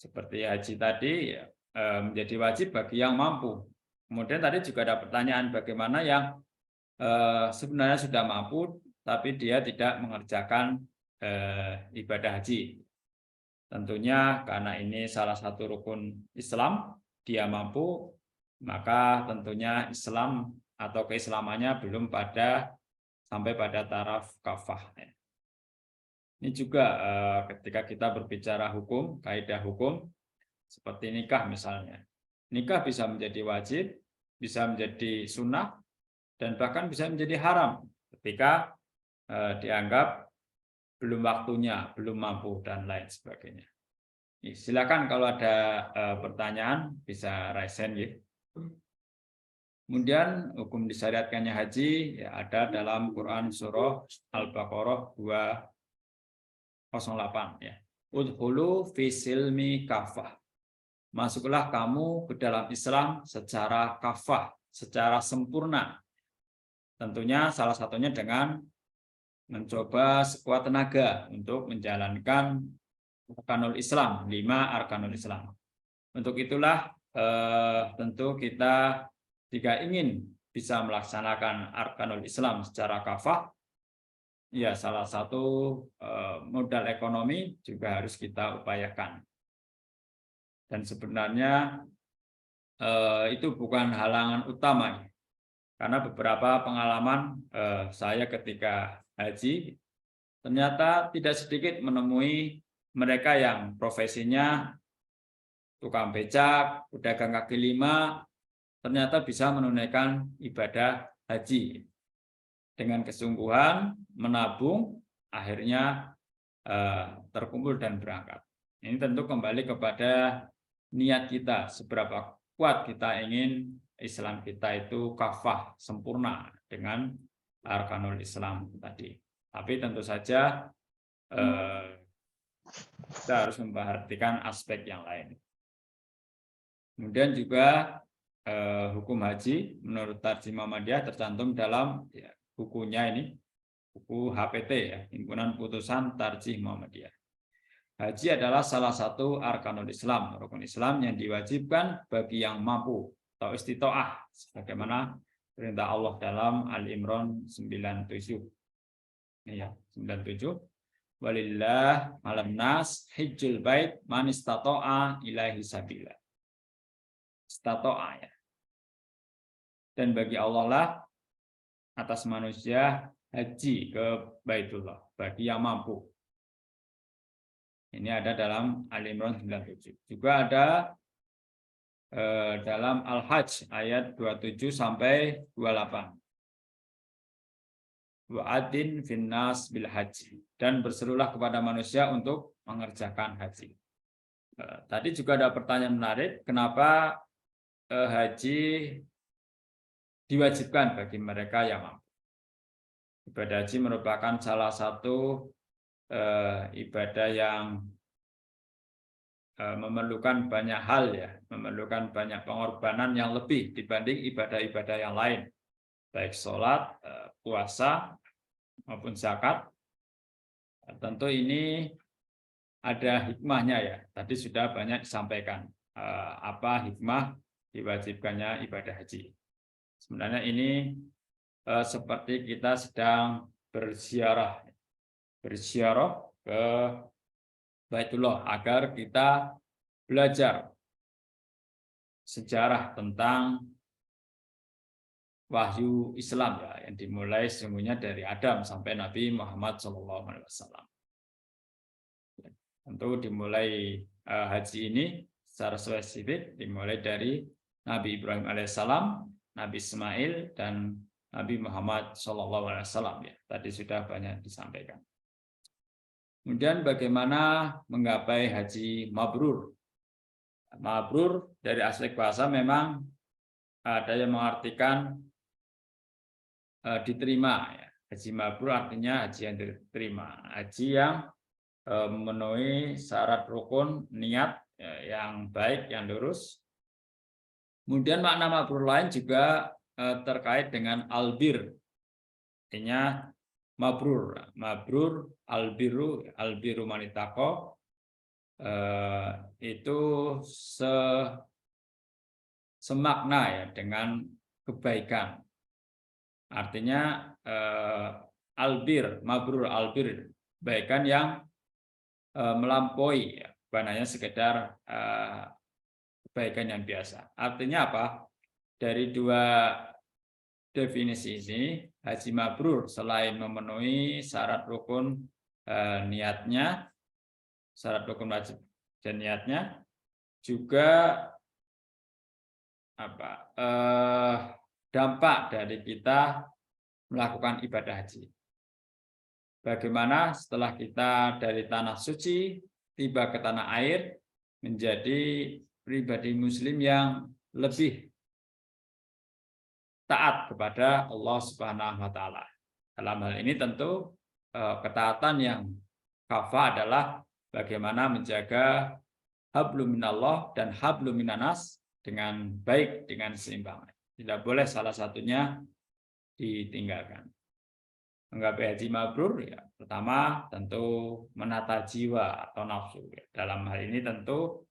Seperti haji tadi, ya, menjadi wajib bagi yang mampu. Kemudian tadi juga ada pertanyaan bagaimana yang sebenarnya sudah mampu tapi dia tidak mengerjakan ibadah haji. Tentunya karena ini salah satu rukun Islam, dia mampu, maka tentunya Islam atau keislamannya belum sampai pada taraf kafah. Ini juga ketika kita berbicara hukum, kaidah hukum, seperti nikah misalnya. Nikah bisa menjadi wajib, bisa menjadi sunnah, dan bahkan bisa menjadi haram ketika dianggap belum waktunya, belum mampu, dan lain sebagainya. Silakan kalau ada pertanyaan bisa raise hand ya. Kemudian hukum disyariatkannya haji ya ada dalam Quran surah Al-Baqarah 208 ya. Udhulu fi silmi kafah. Masuklah kamu ke dalam Islam secara kafah, secara sempurna. Tentunya salah satunya dengan mencoba sekuat tenaga untuk menjalankan arkanul Islam, 5 arkanul Islam. Untuk itulah tentu kita jika ingin bisa melaksanakan arkanul Islam secara kafah, ya salah satu modal ekonomi juga harus kita upayakan. Dan sebenarnya itu bukan halangan utama, karena beberapa pengalaman saya ketika haji, ternyata tidak sedikit menemui mereka yang profesinya tukang becak, pedagang kaki lima, ternyata bisa menunaikan ibadah haji dengan kesungguhan, menabung, akhirnya terkumpul dan berangkat. Ini tentu kembali kepada niat kita, seberapa kuat kita ingin Islam kita itu kafah, sempurna dengan arkanul Islam tadi. Tapi tentu saja kita harus memperhatikan aspek yang lain. Kemudian juga hukum haji menurut Tarjih Muhammadiyah tercantum dalam bukunya ini, buku HPT ya, Himpunan Putusan Tarjih Muhammadiyah. Haji adalah salah satu arkanul Islam, rukun Islam yang diwajibkan bagi yang mampu atau istitoah, sebagaimana perintah Allah dalam Al-Imran 97. Ya, 97. Walillah alam nas hijjul bait man istato'a ilaihi sabila. Istato'a ya. Dan bagi Allah lah atas manusia haji ke Baitullah bagi yang mampu. Ini ada dalam Al-Imran 97. Juga ada dalam Al-Hajj ayat 27 sampai 28. Wa'adin finnas bil haji, dan berserulah kepada manusia untuk mengerjakan haji. Tadi juga ada pertanyaan menarik, kenapa haji diwajibkan bagi mereka yang mampu. Ibadah haji merupakan salah satu ibadah yang memerlukan banyak hal ya, memerlukan banyak pengorbanan yang lebih dibanding ibadah-ibadah yang lain, baik sholat, puasa maupun zakat. Tentu ini ada hikmahnya ya. Tadi sudah banyak disampaikan apa hikmah diwajibkannya ibadah haji. Sebenarnya ini seperti kita sedang berziarah ke Baitullah agar kita belajar sejarah tentang wahyu Islam ya, yang dimulai sesungguhnya dari Adam sampai Nabi Muhammad SAW. Tentu dimulai haji ini secara spesifik dimulai dari Nabi Ibrahim alaihissalam, Nabi Ismail, dan Nabi Muhammad SAW ya. Tadi sudah banyak disampaikan. Kemudian bagaimana menggapai haji mabrur? Mabrur dari aspek bahasa memang ada yang mengartikan diterima ya. Haji mabrur artinya haji yang diterima, haji yang memenuhi syarat rukun niat yang baik, yang lurus. Kemudian makna mabrur lain juga terkait dengan albir, artinya mabrur, albiru manitako, itu semakna ya dengan kebaikan. Artinya mabrur albir, kebaikan yang melampaui, ya, bukan hanya sekedar kebaikan yang biasa. Artinya apa? dari dua definisi ini, haji mabrur selain memenuhi syarat rukun niatnya, syarat rukun wajib dan niatnya, juga dampak dari kita melakukan ibadah haji. Bagaimana setelah kita dari tanah suci tiba ke tanah air menjadi pribadi muslim yang lebih taat kepada Allah Subhanahu wa taala. Dalam hal ini tentu ketaatan yang kafah adalah bagaimana menjaga hablum minallah dan hablum minanas dengan baik, dengan seimbang. Tidak boleh salah satunya ditinggalkan. Menggapai haji mabrur, ya pertama tentu menata jiwa atau nafsu. Dalam hal ini tentu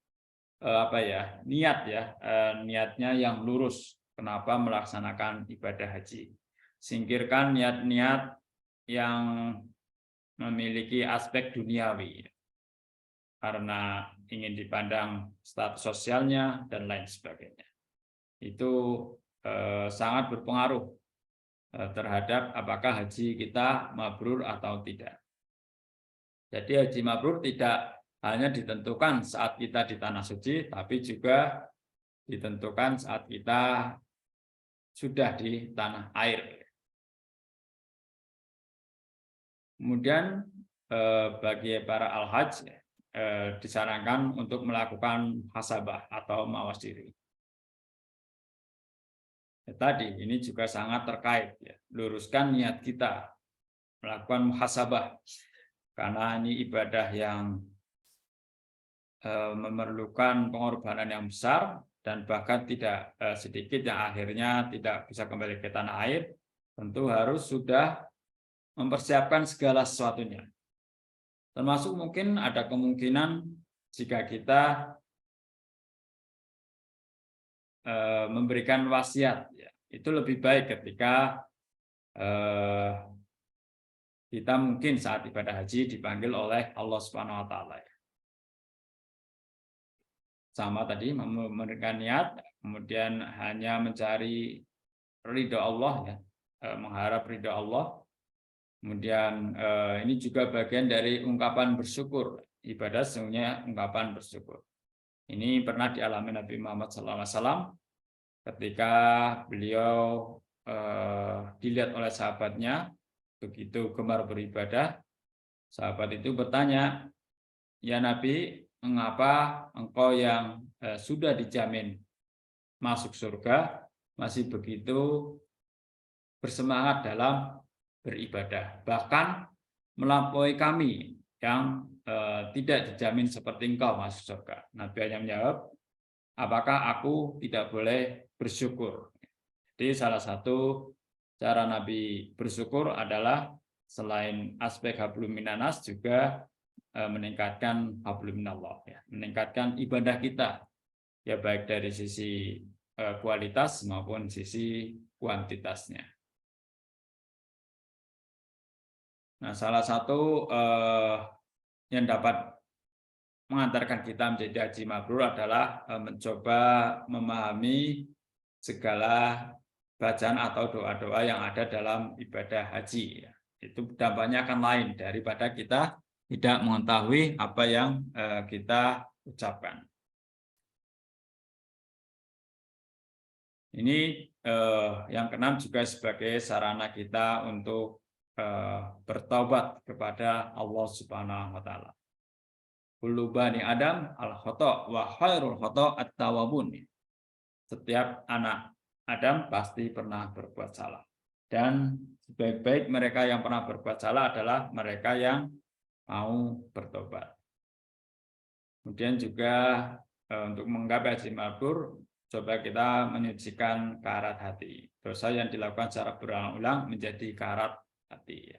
niat ya, niatnya yang lurus. Kenapa melaksanakan ibadah haji? Singkirkan niat-niat yang memiliki aspek duniawi, karena ingin dipandang status sosialnya dan lain sebagainya. Itu sangat berpengaruh terhadap apakah haji kita mabrur atau tidak. Jadi haji mabrur tidak hanya ditentukan saat kita di tanah suci, tapi juga ditentukan saat kita sudah di tanah air. Kemudian bagi para al-hajj disarankan untuk melakukan muhasabah atau mawas diri. Tadi ini juga sangat terkait, ya. Luruskan niat kita melakukan muhasabah, karena ini ibadah yang memerlukan pengorbanan yang besar dan bahkan tidak sedikit yang akhirnya tidak bisa kembali ke tanah air. Tentu harus sudah mempersiapkan segala sesuatunya. Termasuk mungkin ada kemungkinan jika kita memberikan wasiat, ya, itu lebih baik ketika kita mungkin saat ibadah haji dipanggil oleh Allah Subhanahu wa taala. Sama tadi memberikan niat, kemudian hanya mencari ridho Allah, ya, mengharap ridho Allah. Kemudian ini juga bagian dari ungkapan bersyukur. Ibadah sesungguhnya ungkapan bersyukur. Ini pernah dialami Nabi Muhammad SAW ketika beliau dilihat oleh sahabatnya begitu gemar beribadah. Sahabat itu bertanya, "Ya Nabi, mengapa engkau yang sudah dijamin masuk surga masih begitu bersemangat dalam beribadah, bahkan melampaui kami yang tidak dijamin seperti engkau masuk surga?" Nabi hanya menjawab, "Apakah aku tidak boleh bersyukur?" Jadi salah satu cara Nabi bersyukur adalah selain aspek hablum minanas juga meningkatkan hablum minallah, ya, meningkatkan ibadah kita, ya baik dari sisi kualitas maupun sisi kuantitasnya. Nah, salah satu yang dapat mengantarkan kita menjadi haji mabrur adalah mencoba memahami segala bacaan atau doa-doa yang ada dalam ibadah haji. Itu dampaknya akan lain daripada kita tidak mengetahui apa yang kita ucapkan. Ini yang keenam juga sebagai sarana kita untuk bertaubat kepada Allah Subhanahu wa taala. Kullu bani Adam al-khata' wa khairul khata' at-tawwabun. Setiap anak Adam pasti pernah berbuat salah. Dan sebaik-baik mereka yang pernah berbuat salah adalah mereka yang mau bertobat. Kemudian juga untuk menggapai haji mabrur, coba kita menyucikan karat hati. Dosa yang dilakukan secara berulang-ulang menjadi karat hati.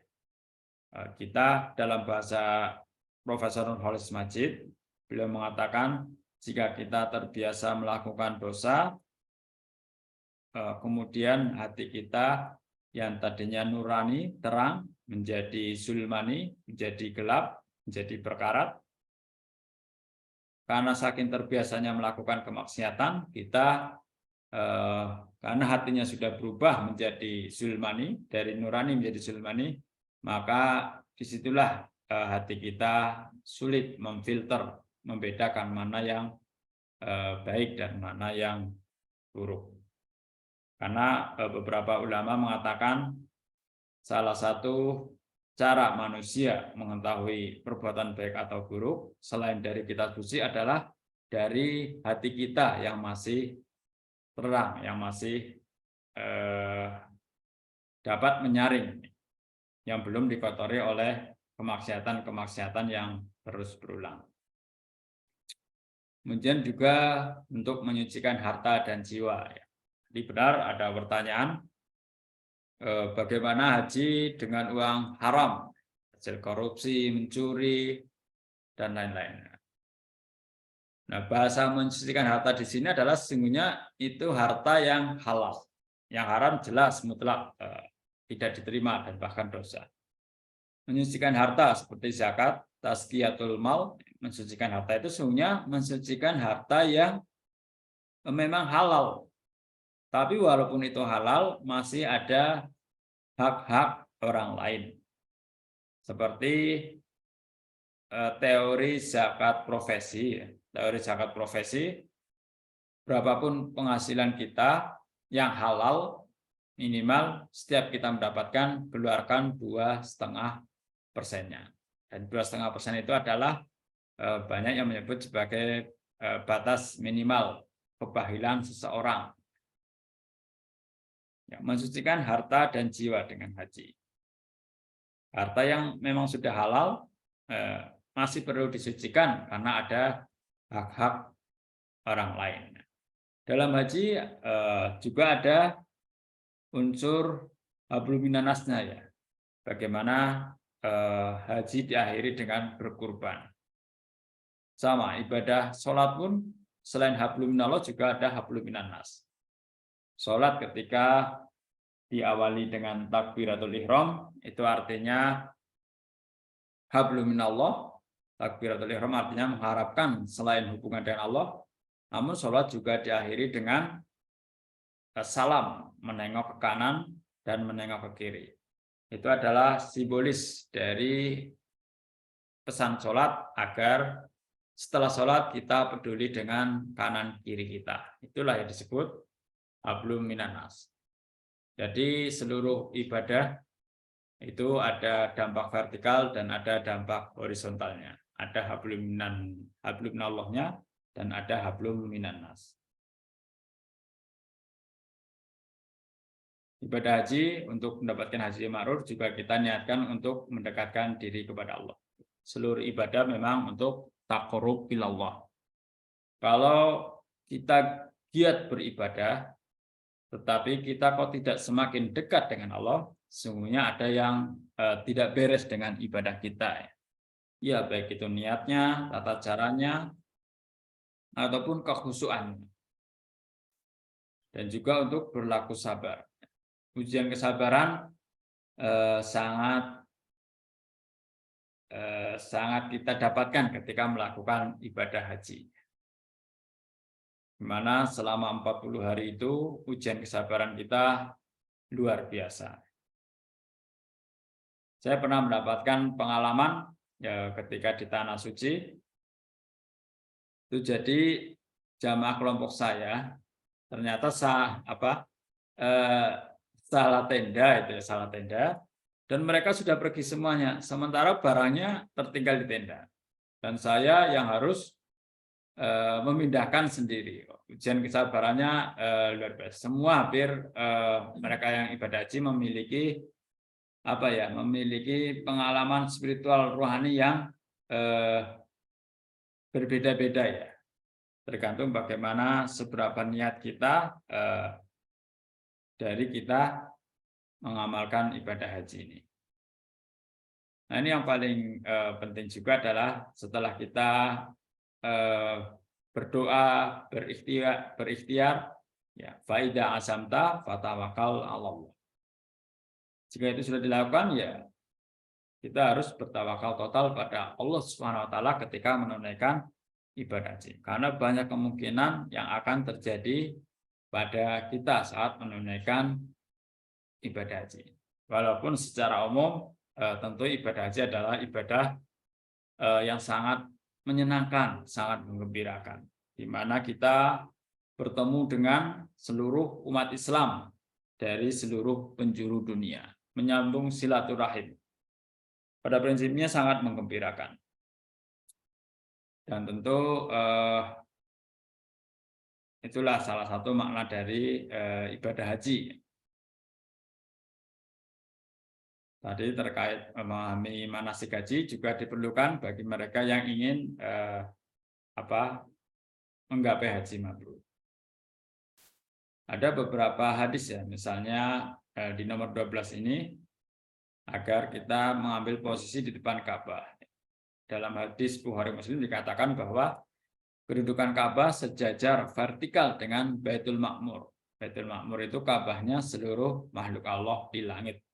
Kita dalam bahasa Profesor Nurholis Majid, beliau mengatakan jika kita terbiasa melakukan dosa, kemudian hati kita yang tadinya nurani, terang, menjadi zulmani, menjadi gelap, menjadi berkarat. Karena saking terbiasanya melakukan kemaksiatan, kita karena hatinya sudah berubah menjadi zulmani, dari nurani menjadi zulmani, maka disitulah hati kita sulit memfilter, membedakan mana yang baik dan mana yang buruk. Karena beberapa ulama mengatakan salah satu cara manusia mengetahui perbuatan baik atau buruk selain dari kitab suci adalah dari hati kita yang masih terang, yang masih dapat menyaring, yang belum dikotori oleh kemaksiatan-kemaksiatan yang terus berulang. Kemudian juga untuk menyucikan harta dan jiwa. Jadi benar ada pertanyaan, bagaimana haji dengan uang haram, hasil korupsi, mencuri, dan lain-lain. Nah, bahasa mensucikan harta di sini adalah sesungguhnya itu harta yang halal. Yang haram jelas mutlak tidak diterima dan bahkan dosa. Mensucikan harta seperti zakat, tazkiyatul mal, mensucikan harta itu sesungguhnya mensucikan harta yang memang halal. Tapi walaupun itu halal, masih ada hak-hak orang lain. Seperti teori zakat profesi. Teori zakat profesi, berapapun penghasilan kita yang halal, minimal setiap kita mendapatkan, keluarkan 2,5%-nya. Dan 2,5% itu adalah banyak yang menyebut sebagai batas minimal kebahilan seseorang. Ya, mensucikan harta dan jiwa dengan haji. Harta yang memang sudah halal masih perlu disucikan karena ada hak-hak orang lain. Dalam haji juga ada unsur hablum minannasnya ya. Bagaimana haji diakhiri dengan berkurban. Sama ibadah sholat pun selain hablum minallah juga ada hablum minannas. Sholat ketika diawali dengan takbiratul ihram itu artinya hablum minallah. Takbiratul ihram artinya mengharapkan selain hubungan dengan Allah. Namun sholat juga diakhiri dengan salam, menengok ke kanan dan menengok ke kiri. Itu adalah simbolis dari pesan sholat agar setelah sholat kita peduli dengan kanan kiri kita. Itulah yang disebut hablum minannas. Jadi seluruh ibadah itu ada dampak vertikal dan ada dampak horizontalnya. Ada hablum minallahnya dan ada hablum minannas. Ibadah haji untuk mendapatkan haji mabrur juga kita niatkan untuk mendekatkan diri kepada Allah. Seluruh ibadah memang untuk taqarrub ilallah. Kalau kita giat beribadah tetapi kita kok tidak semakin dekat dengan Allah, sesungguhnya ada yang tidak beres dengan ibadah kita. Ya, baik itu niatnya, tata caranya, ataupun kekhusyuannya. Dan juga untuk berlaku sabar. Ujian kesabaran sangat kita dapatkan ketika melakukan ibadah haji. Di mana selama 40 hari itu ujian kesabaran kita luar biasa. Saya pernah mendapatkan pengalaman ya, ketika di Tanah Suci. Itu jadi jamaah kelompok saya ternyata salah tenda dan mereka sudah pergi semuanya. Sementara barangnya tertinggal di tenda. Dan saya yang harus memindahkan sendiri. Ujian kesabarannya luar biasa. Semua hampir mereka yang ibadah haji memiliki pengalaman spiritual rohani yang berbeda-beda ya. Tergantung bagaimana seberapa niat kita dari kita mengamalkan ibadah haji ini. Nah, ini yang paling penting juga adalah setelah kita berdoa, berikhtiar, ya, faida azamta fatawakal Allah. Jika itu sudah dilakukan, ya kita harus bertawakal total pada Allah Subhanahu wa taala ketika menunaikan ibadah haji. Karena banyak kemungkinan yang akan terjadi pada kita saat menunaikan ibadah haji. Walaupun secara umum tentu ibadah haji adalah ibadah yang sangat menyenangkan, sangat menggembirakan, di mana kita bertemu dengan seluruh umat Islam dari seluruh penjuru dunia, menyambung silaturahim. Pada prinsipnya sangat menggembirakan. Dan tentu itulah salah satu makna dari ibadah haji. Tadi terkait memahami manasik haji juga diperlukan bagi mereka yang ingin menggapai haji mabrur. Ada beberapa hadis ya, misalnya di nomor 12 ini, agar kita mengambil posisi di depan Ka'bah. Dalam hadis Bukhari Muslim dikatakan bahwa kedudukan Ka'bah sejajar vertikal dengan Baitul Ma'mur. Baitul Ma'mur itu Ka'bahnya seluruh makhluk Allah di langit.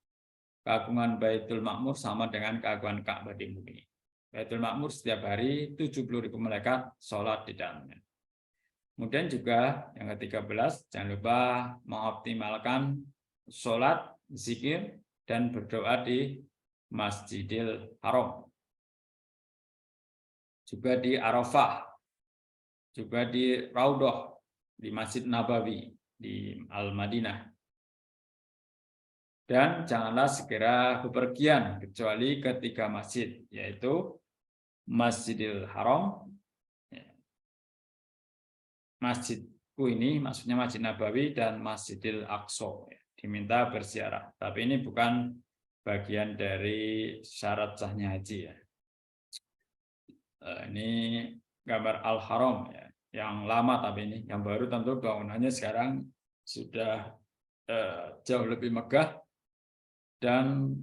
Keagungan Baitul Ma'mur sama dengan keagungan Ka'bah di bumi. Baitul Ma'mur setiap hari 70.000 malaikat sholat di dalamnya. Kemudian juga yang ke-13, jangan lupa mengoptimalkan sholat, zikir, dan berdoa di Masjidil Haram. Juga di Arafah, juga di Raudhah, di Masjid Nabawi, di Al-Madinah. Dan janganlah segera bepergian kecuali ke 3 masjid, yaitu Masjidil Haram, masjidku ini maksudnya Masjid Nabawi, dan Masjidil Aqsa. Diminta berziarah. Tapi ini bukan bagian dari syarat sahnya haji ya. Ini gambar Al-Haram ya, yang lama, tapi ini yang baru tentu bangunannya sekarang sudah jauh lebih megah, dan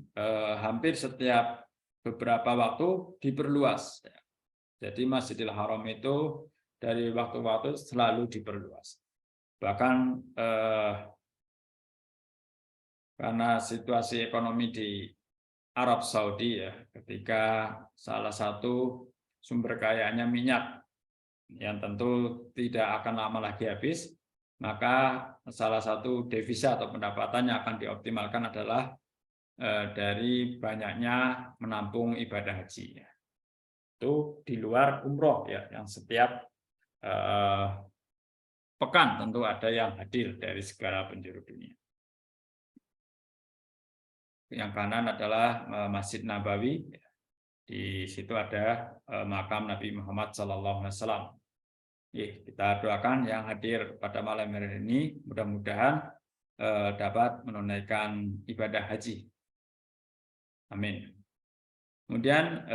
hampir setiap beberapa waktu diperluas. Jadi Masjidil Haram itu dari waktu-waktu selalu diperluas. Bahkan karena situasi ekonomi di Arab Saudi ya, ketika salah satu sumber kayaannya minyak yang tentu tidak akan lama lagi habis, maka salah satu devisa atau pendapatan yang akan dioptimalkan adalah dari banyaknya menampung ibadah haji. Itu di luar umroh ya, yang setiap pekan tentu ada yang hadir dari segala penjuru dunia. Yang kanan adalah Masjid Nabawi. Di situ ada makam Nabi Muhammad SAW. Kita doakan yang hadir pada malam hari ini mudah-mudahan dapat menunaikan ibadah haji. Amin. Kemudian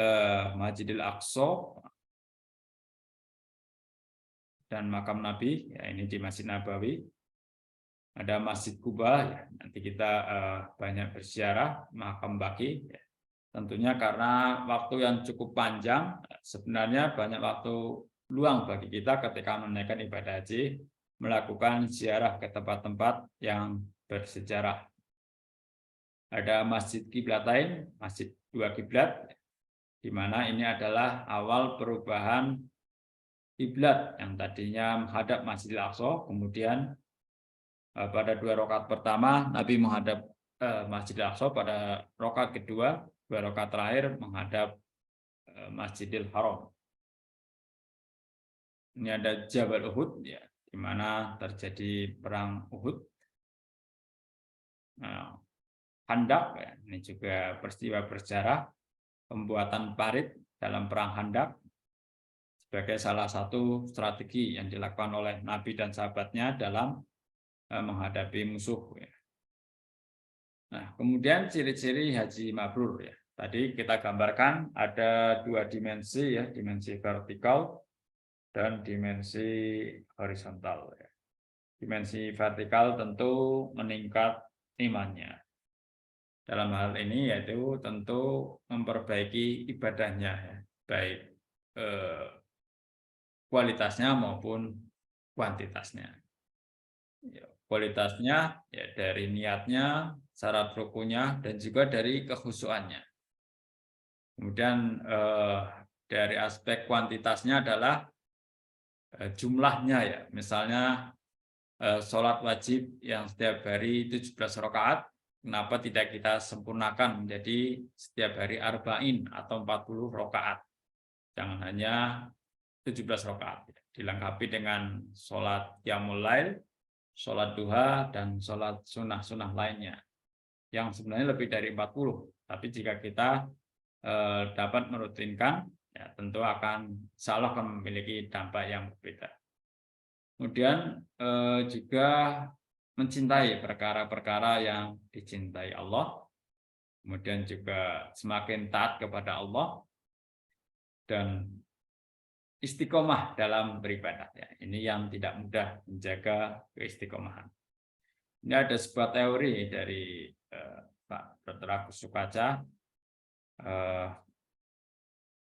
Masjidil Aqsa dan makam Nabi, ya ini di Masjid Nabawi. Ada Masjid Kuba, ya, nanti kita banyak berziarah, makam Baqi. Ya. Tentunya karena waktu yang cukup panjang, sebenarnya banyak waktu luang bagi kita ketika menunaikan ibadah haji, melakukan ziarah ke tempat-tempat yang bersejarah. Ada Masjid Qiblatain, Masjid 2 kiblat, di mana ini adalah awal perubahan kiblat yang tadinya menghadap Masjidil Aqsa, kemudian pada 2 rakaat pertama Nabi menghadap Masjidil Aqsa, pada rakaat kedua, 2 rakaat terakhir menghadap Masjidil Haram. Ini ada Jabal Uhud ya, di mana terjadi perang Uhud. Khandak ya, ini juga peristiwa bersejarah pembuatan parit dalam perang Khandak sebagai salah satu strategi yang dilakukan oleh Nabi dan sahabatnya dalam menghadapi musuh. Ya. Nah, kemudian ciri-ciri haji mabrur ya. Tadi kita gambarkan ada 2 dimensi ya, dimensi vertikal dan dimensi horizontal. Ya. Dimensi vertikal tentu meningkat imannya. Dalam hal ini yaitu tentu memperbaiki ibadahnya, ya. Baik kualitasnya maupun kuantitasnya. Ya, kualitasnya ya dari niatnya, syarat rukunya, dan juga dari kekhusyuannya. Kemudian dari aspek kuantitasnya adalah jumlahnya ya, misalnya sholat wajib yang setiap hari 17 rakaat, kenapa tidak kita sempurnakan menjadi setiap hari arba'in atau 40 rakaat? Jangan hanya 17 rakaat, dilengkapi dengan sholat qiyamul lail, sholat duha, dan sholat sunnah-sunnah lainnya yang sebenarnya lebih dari 40. Tapi jika kita dapat merutinkan, ya tentu akan insya Allah akan memiliki dampak yang berbeda. Kemudian juga mencintai perkara-perkara yang dicintai Allah, kemudian juga semakin taat kepada Allah, dan istiqomah dalam beribadah. Ya, ini yang tidak mudah menjaga keistiqomahan. Ini ada sebuah teori dari Pak Dr. Agus Sukaca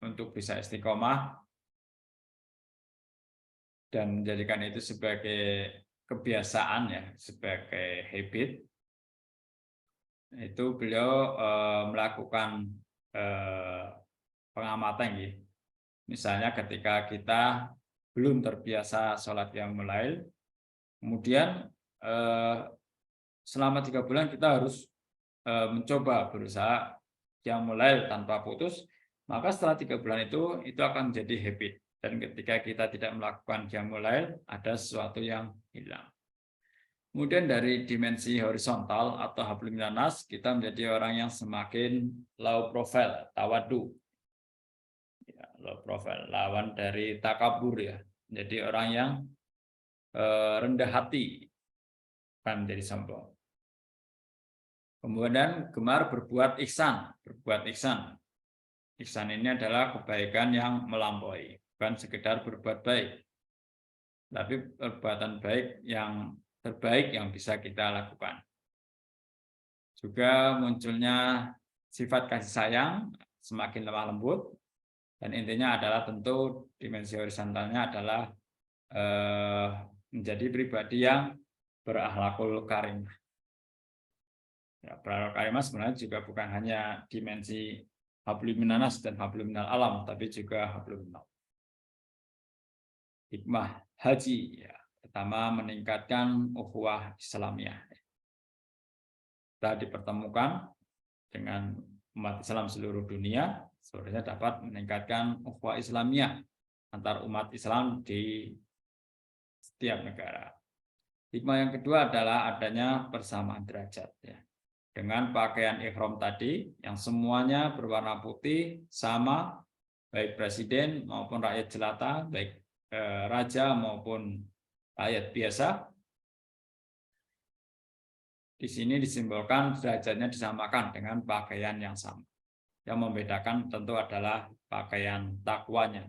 untuk bisa istiqomah dan menjadikan itu sebagai kebiasaan, ya, sebagai habit. Itu beliau melakukan pengamatan, gitu. Misalnya ketika kita belum terbiasa sholat qiyamul lail, kemudian selama 3 bulan kita harus mencoba berusaha qiyamul lail tanpa putus, maka setelah 3 bulan itu akan menjadi habit. Dan ketika kita tidak melakukan qiyamul lail, ada sesuatu yang hilang. Kemudian dari dimensi horizontal atau hablum minan nas, kita menjadi orang yang semakin low profile, tawadu. Ya, low profile, lawan dari takabur, ya. Jadi orang yang rendah hati, bukan menjadi sombong. Kemudian gemar berbuat ihsan, Ihsan ini adalah kebaikan yang melampaui, bukan sekedar berbuat baik, tapi perbuatan baik yang terbaik yang bisa kita lakukan. Juga munculnya sifat kasih sayang, semakin lemah lembut, dan intinya adalah tentu dimensi horizontalnya adalah menjadi pribadi yang berakhlakul karimah. Ya, berakhlakul karimah sebenarnya juga bukan hanya dimensi hablum minan nas dan hablum minal alam, tapi juga hablum minal. Hikmah haji, ya, pertama meningkatkan ukhuwah Islamiyah. Kita dipertemukan dengan umat Islam seluruh dunia, sebenarnya dapat meningkatkan ukhuwah Islamiyah antar umat Islam di setiap negara. Hikmah yang kedua adalah adanya persamaan derajat, ya. Dengan pakaian ihram tadi yang semuanya berwarna putih sama, baik presiden maupun rakyat jelata, baik raja maupun rakyat biasa. Di sini disimbolkan derajatnya disamakan dengan pakaian yang sama. Yang membedakan tentu adalah pakaian takwanya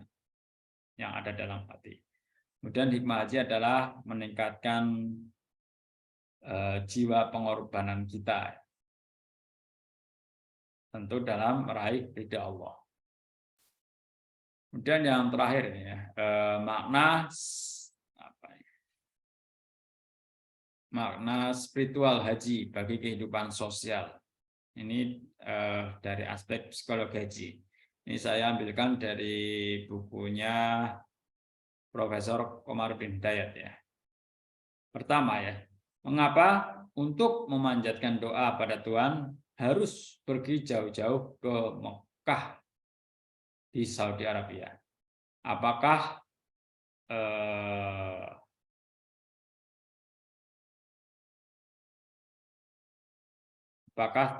yang ada dalam hati. Kemudian hikmah haji adalah meningkatkan jiwa pengorbanan kita, tentu dalam meraih ridha Allah. Kemudian yang terakhir ini, ya, makna spiritual haji bagi kehidupan sosial. Ini dari aspek psikologi haji. Ini saya ambilkan dari bukunya Profesor Komarudin Hidayat, ya. Pertama, ya, mengapa untuk memanjatkan doa pada Tuhan harus pergi jauh-jauh ke Mekah di Saudi Arabia? Apakah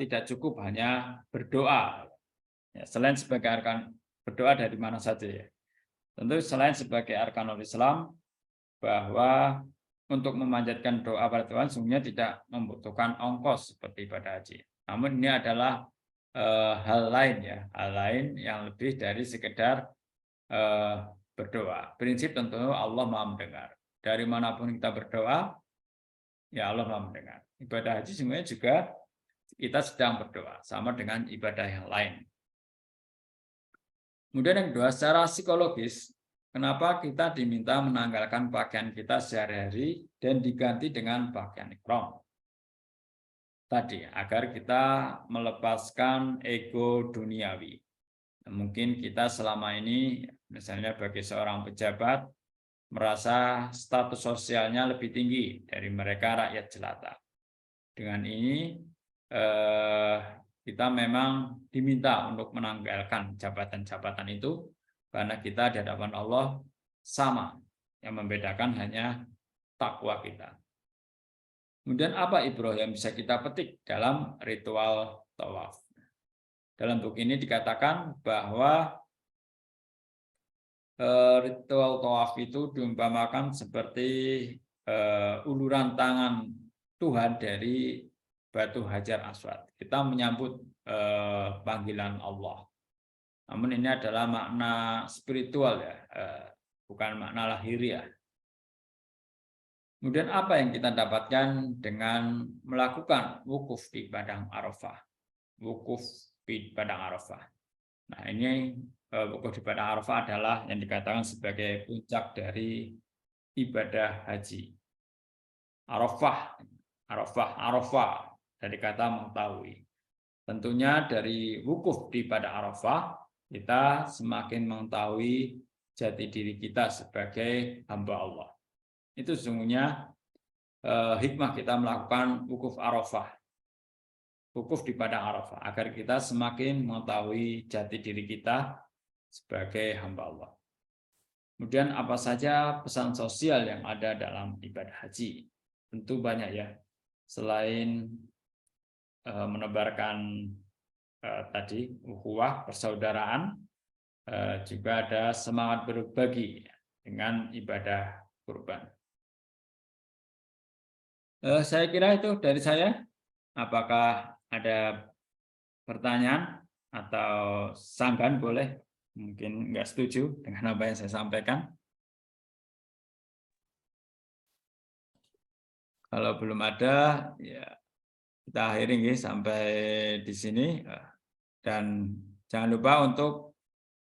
tidak cukup hanya berdoa? Ya, selain sebagai arkan berdoa dari mana saja, ya. Tentu selain sebagai arkanul Islam, bahwa untuk memanjatkan doa pada Tuhan sungguhnya tidak membutuhkan ongkos seperti ibadah haji. Namun ini adalah hal lain, ya, hal lain yang lebih dari sekedar berdoa. Prinsip tentu Allah Maha mendengar. Dari manapun kita berdoa, ya Allah Maha mendengar. Ibadah haji sebenarnya juga kita sedang berdoa, sama dengan ibadah yang lain. Kemudian yang kedua, secara psikologis, kenapa kita diminta menanggalkan pakaian kita sehari-hari dan diganti dengan pakaian ihram? Tadi, agar kita melepaskan ego duniawi. Mungkin kita selama ini, misalnya bagi seorang pejabat, merasa status sosialnya lebih tinggi dari mereka rakyat jelata. Dengan ini kita memang diminta untuk menanggalkan jabatan-jabatan itu karena kita di hadapan Allah sama, yang membedakan hanya takwa kita. Kemudian apa ibroh yang bisa kita petik dalam ritual tawaf? Dalam buku ini dikatakan bahwa ritual tawaf itu diumpamakan seperti uluran tangan Tuhan dari batu Hajar Aswad. Kita menyambut panggilan Allah. Namun ini adalah makna spiritual ya, bukan makna lahiriah. Kemudian apa yang kita dapatkan dengan melakukan wukuf di Padang Arafah? Wukuf di Padang Arafah. Nah, ini wukuf di Padang Arafah adalah yang dikatakan sebagai puncak dari ibadah haji. Arafah, dari kata mengetahui. Tentunya dari wukuf di Padang Arafah, kita semakin mengetahui jati diri kita sebagai hamba Allah. Itu sesungguhnya hikmah kita melakukan wukuf Arafah. Wukuf di Padang Arafah, agar kita semakin mengetahui jati diri kita sebagai hamba Allah. Kemudian apa saja pesan sosial yang ada dalam ibadah haji? Tentu banyak ya. Selain menebarkan tadi ukhuwah, persaudaraan, juga ada semangat berbagi dengan ibadah kurban. Saya kira itu dari saya. Apakah ada pertanyaan atau sanggahan? Boleh. Mungkin nggak setuju dengan apa yang saya sampaikan. Kalau belum ada, ya kita akhiri sampai di sini. Dan jangan lupa untuk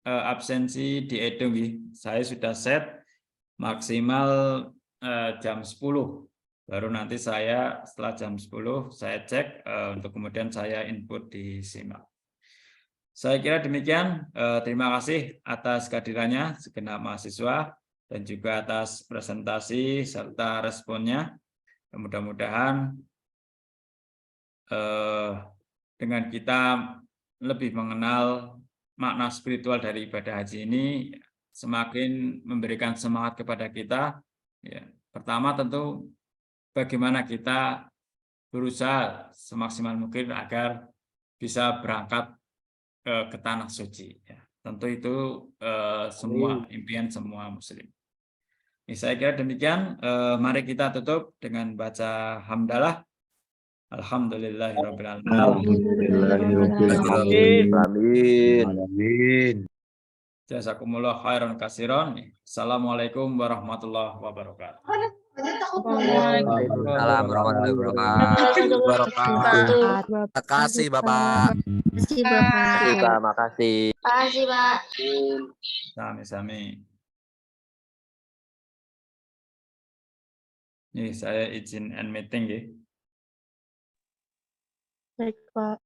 absensi dihitung. Saya sudah set maksimal jam 10. Baru nanti saya setelah jam 10 saya cek untuk kemudian saya input di simak. Saya kira demikian. Terima kasih atas kehadirannya segenap mahasiswa dan juga atas presentasi serta responnya. Mudah-mudahan dengan kita lebih mengenal makna spiritual dari ibadah haji ini semakin memberikan semangat kepada kita. Ya, pertama tentu bagaimana kita berusaha semaksimal mungkin agar bisa berangkat ke tanah suci. Ya, tentu itu semua impian semua muslim. Ini saya kira demikian. Mari kita tutup dengan baca hamdalah. Alhamdulillahirabbil alamin. Jazakumullah khairan katsiran. Assalamualaikum warahmatullahi wabarakatuh. Waalaikumsalam warahmatullahi wabarakatuh. Terima kasih Bapak. Terima kasih, Pak. Terima kasih. Makasih, Pak. Sami-sami. Nih saya izin end meeting ya. Baik, Pak.